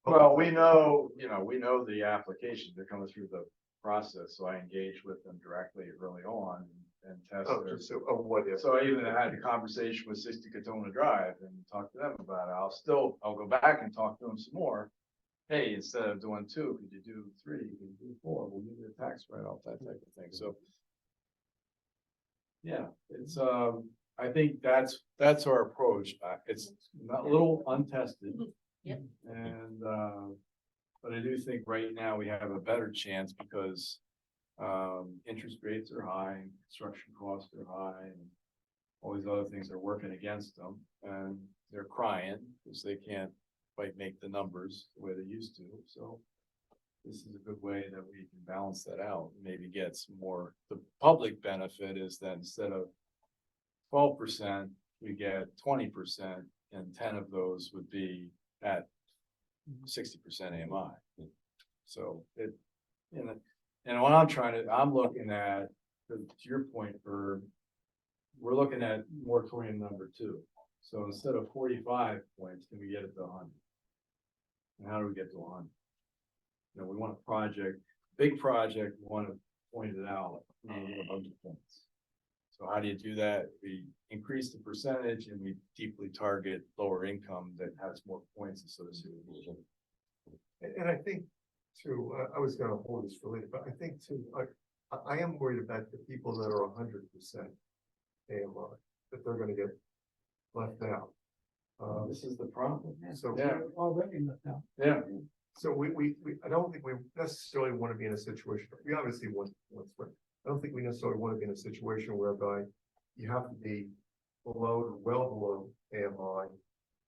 Well, we know, we know the applications, they're coming through the process, so I engage with them directly early on and test Oh, their. so, what if? So I even had a conversation with 60 Katona Drive and talked to them about it. I'll go back and talk to them some more. Hey, instead of doing 2, could you do 3, could you do 4, we'll give you a tax write-off, that type of thing, so. Yeah, it's, I think that's our approach, it's not a little untested. Yep. And, but I do think right now we have a better chance because, interest rates are high, construction costs are high, and all these other things are working against them, and they're crying because they can't quite make the numbers the way they used to, so. This is a good way that we can balance that out, maybe get some more, the public benefit is that instead of 12%, we get 20%, and 10 of those would be at 60% AMI. So it, and what I'm looking at, to your point, we're looking at moratorium number 2. So instead of 45 points, can we get it to 100? And how do we get to 100? We want a project, big project, we want to point it out, we want 100 points. So how do you do that? We increase the percentage and we deeply target lower income that has more points associated with it. And I think too, I was gonna hold this for later, but I think too, I am worried about the people that are 100% AMI, that they're gonna get left out. This is the problem. So, Yeah. Already left out. Yeah, so I don't think we necessarily want to be in a situation, we obviously want, I don't think we necessarily want to be in a situation whereby you have to be below or well below AMI,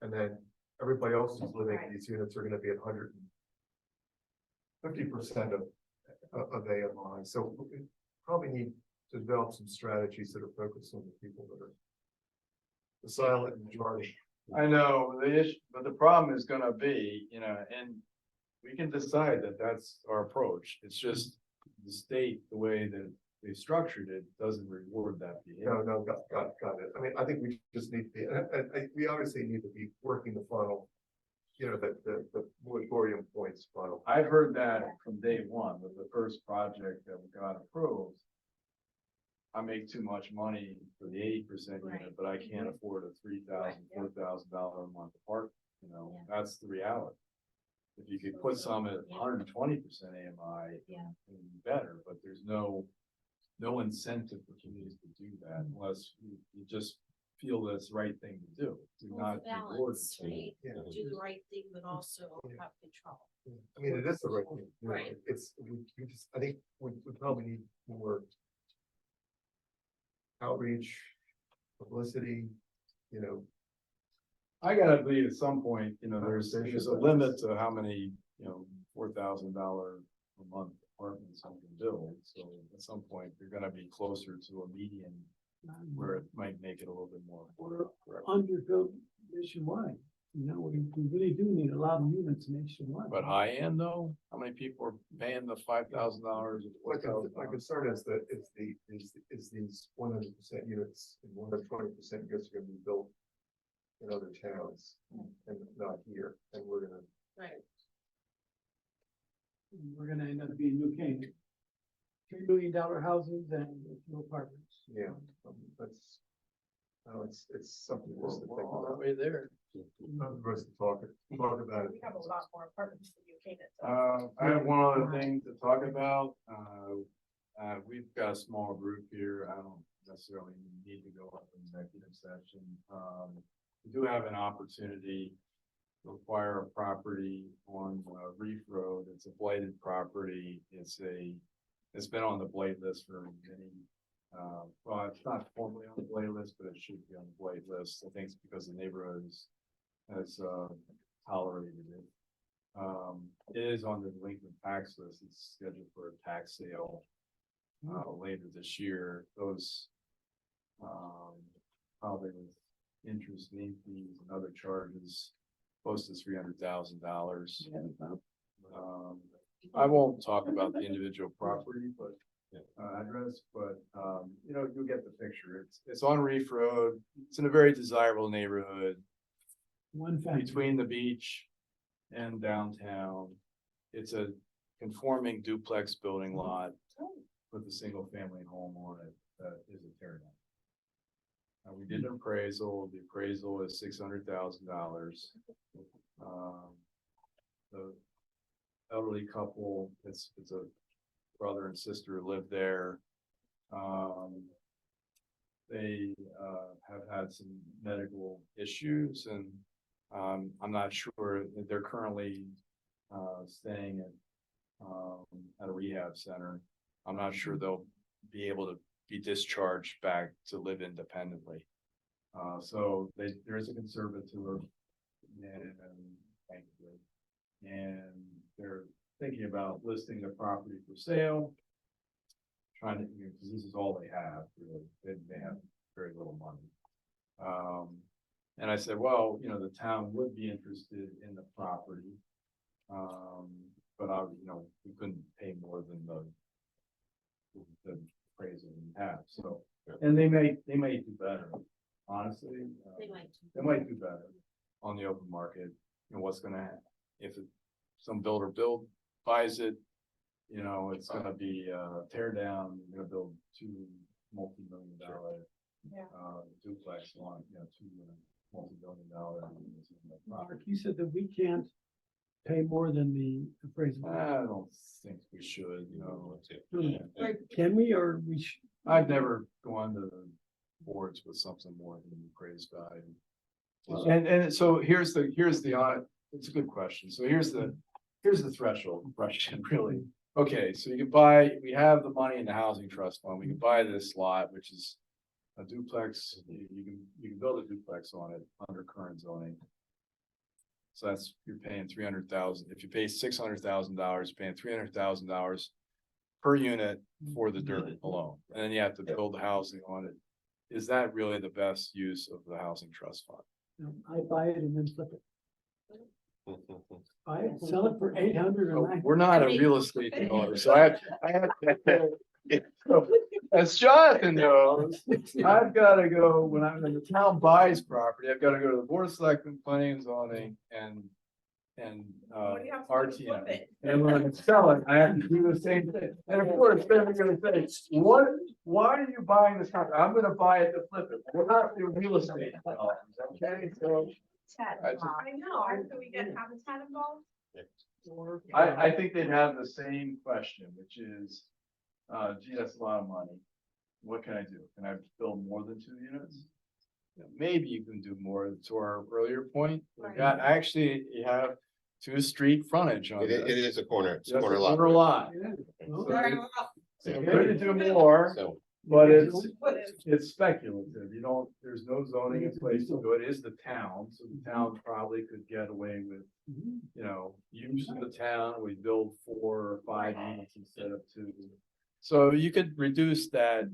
and then everybody else who's living in these units are gonna be at 150% of AMI, so we probably need to develop some strategies that are focused on the people that are the silent majority. I know, the issue, but the problem is gonna be, and we can decide that that's our approach, it's just the state, the way that they structured it, doesn't reward that behavior. No, got it. I mean, I think we just need to be, we obviously need to be working the funnel. The moratorium points funnel. I've heard that from day one with the first project that we got approved. I make too much money for the 80% unit, but I can't afford a $3,000, $4,000 a month apartment, that's the reality. If you could put some at 120% AMI, it'd be better, but there's no incentive for communities to do that unless you just feel that's the right thing to do. Do not reward Balance, it. right? Yeah. Do the right thing, but also have control. I mean, it is the right thing. Right. We just, I think we probably need more outreach, publicity, I gotta believe at some point, there's a limit to how many, $4,000 a month apartments I can build. So at some point, you're gonna be closer to a median where it might make it a little bit more. We're underbuilt nationwide, we really do need a lot of units nationwide. But high end though, how many people are paying the $5,000? my concern is that is these 100% units and 120% units are gonna be built in other towns and not here, and we're gonna. Right. We're gonna end up being New Canaan. $3 million houses and no apartments. Yeah, that's, it's something for us to think We're on our about. way there. Not for us to talk about it. We have a lot more apartments than you can. I have one other thing to talk about. We've got a small group here. I don't necessarily need to go up in executive session. We do have an opportunity to acquire a property on Reef Road. It's a blighted property. It's been on the blight list for many. Well, it's not formally on the blight list, but it should be on the blight list. I think it's because the neighborhood has tolerated it. It is on the delinquent tax list. It's scheduled for a tax sale later this year. Those probably with interest, lien fees, and other charges, close to $300,000. Yeah, about- I won't talk about the individual property, but address, but you know, you'll get the picture. It's on Reef Road. It's in a very desirable neighborhood One factor. between the beach and downtown. It's a conforming duplex building lot with a single family home on it that is a tear down. We did an appraisal. The appraisal is $600,000. The elderly couple, it's a brother and sister who live there. They have had some medical issues, and I'm not sure. They're currently staying at a rehab center. I'm not sure they'll be able to be discharged back to live independently. So there is a conservator, and they're thinking about listing their property for sale. Trying to, because this is all they have, really. They have very little money. And I said, well, you know, the town would be interested in the property. But we couldn't pay more than the appraisal we have, so. And they may do better, honestly. They might do better on the open market. You know, what's gonna happen if some builder buys it, you know, it's gonna be tear down, you're gonna build two multi-million-dollar Yeah. duplex on, you know, two multi-billion-dollar. Mark, you said that we can't pay more than the appraisal. I don't think we should, you know. Right, can we, or we should? I've never gone to the boards with something more than the appraised value. And so here's the, it's a good question. So here's the threshold question, really. Okay, so we have the money in the housing trust fund. We can buy this lot, which is a duplex. You can build a duplex on it under current zoning. So you're paying $300,000. If you pay $600,000, paying $300,000 per unit for the dirt alone, and then you have to build the housing on it. Is that really the best use of the housing trust fund? I buy it and then flip it. Buy it, sell it for 800 or 900. We're not a real estate developer, so I have to, as Jonathan knows, I've gotta go, when the town buys property, I've gotta go to the board of selectmen, planning and zoning, and What do you have to do to flip RTM. it? And when I sell it, I have to do the same thing. And of course, then they're gonna say, why are you buying this house? I'm gonna buy it to flip it. We're not the real estate developers, okay? So I just- I know, so we get Habitat involved? I think they'd have the same question, which is, gee, that's a lot of money. What can I do? Can I build more than 2 units? Maybe you can do more, to our earlier point. You have 2 street frontage on It this. is a corner, it's a That's a corner lot. corner lot. Yeah. So you could do more, So, but it's speculative. There's no zoning in place to do it. It is the town, so the town probably could get away with, you know, use of the town, we build 4 or 5 units instead of 2. So you could reduce that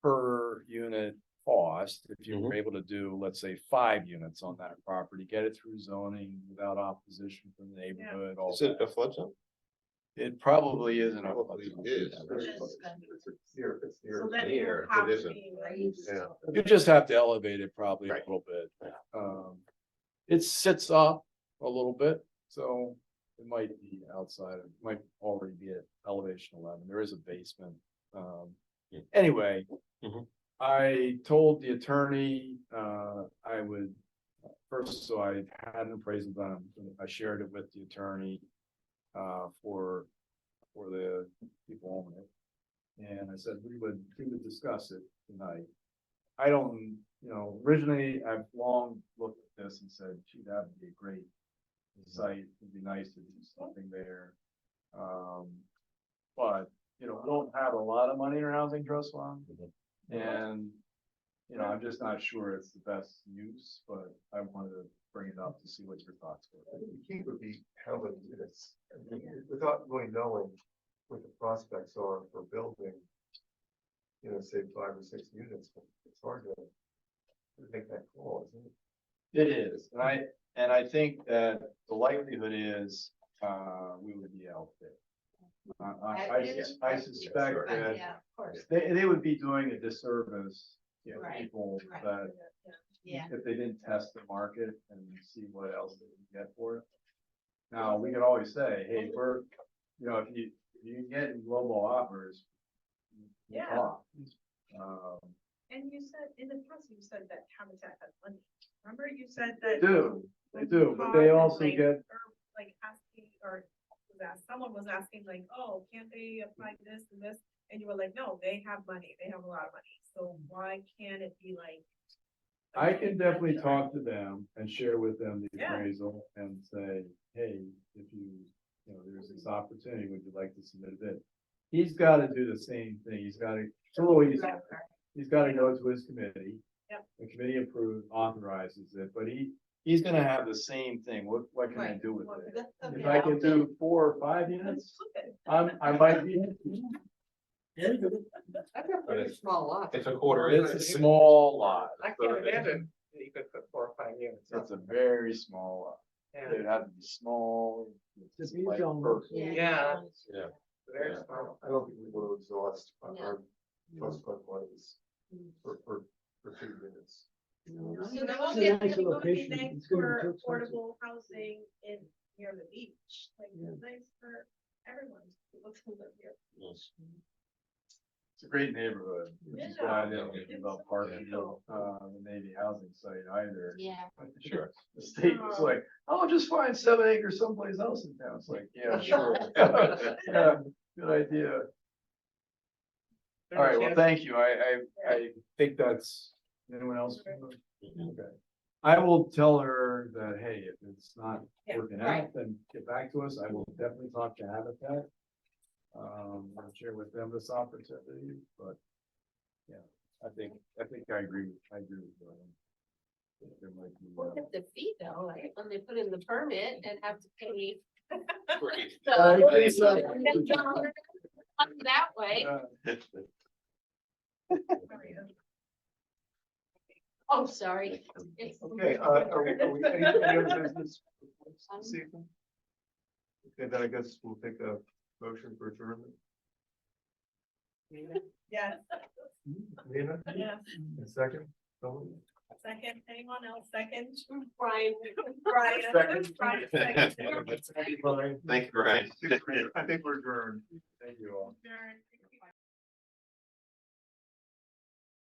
per unit cost if you were able to do, let's say, 5 units on that property, get it through zoning without opposition from the neighborhood. All is it that. a flood zone? It probably isn't. Probably is. It's near, So then Near, you it have to isn't. be raised. Yeah. You just have to elevate it probably a Right. little bit. It sits up a little bit, so it might be outside, it might already be at elevation 11. There is a basement. Anyway, I told the attorney, I would first, so I had an appraisal done. I shared it with the attorney for the people owning it. And I said, we would discuss it tonight. I don't, originally I've long looked at this and said, gee, that would be a great site. It'd be nice to do something there. But, we don't have a lot of money in our housing trust fund. And, I'm just not sure it's the best use, but I wanted to bring it up to see what your thoughts were. The key would be how many units, without really knowing what the prospects are for building, say 5 or 6 units, it's hard to make that call, isn't it? It is, and And I think that the likelihood is, we would be outbid. I suspect Sure. that Yeah, of course, they would be doing a disservice to Right, people right. that yeah. if they didn't test the market and see what else they can get for it. Now, we could always say, hey, if you can get in global offers. we'll Yeah. talk. And you said, in the past, you said that Habitat has money. Remember you said They that? do, but they also Like, get, or like asking, or someone was asking like, oh, can't they apply this and this? And you were like, no, they have money, they have a lot of money, so why can't it be like? I can definitely talk to them and share with them the Yeah. appraisal and say, hey, if there's this opportunity, would you like to submit a bid? He's gotta do the same thing, he's gotta go to his committee. Yep. The committee authorizes it, but he's gonna have the same thing, what can I do with it? If I can do 4 or 5 units, I might be. That's a pretty small lot. It's a quarter. It's a small lot. I can't imagine that you could put 4 or 5 units. It's a very small lot. Yeah, It'd have to be small. Just be like zone. perfect. Yeah. Yeah. very Yeah. small. I don't think we will exhaust No. our trust fund monies for 2 units. You know, So it's they a won't nice get- location. It's gonna be too For expensive. affordable housing near the beach, like, Yeah. it's nice for everyone to live here. Yes. It's a great neighborhood, which is Yeah. why they don't give It's up so parking, beautiful. the Navy housing site either. Yeah. Sure. The state was like, oh, just find 7 acres someplace else in town. It's like, yeah, sure. Yeah, good idea. All right, well, thank you. I think that's, anyone else? Okay. I will tell her that, hey, if it's not Yeah, working right. out, then get back to us. I will definitely talk to Habitat. I'll share with them this opportunity, but yeah, I think I agree with Brian. There might be, Look at the fee though, right, when they put in the permit and have to pay. Right. So. That way, oh, sorry. Okay, are we, any other business this evening? Okay, then I guess we'll take a motion for adjournment. Yes, Nina, yes, a second, someone? second, anyone else, second? Brian. Brian. Second. Brian, second. Brian. Thank you, Brian. I think we're adjourned. thank you all. Adjourn.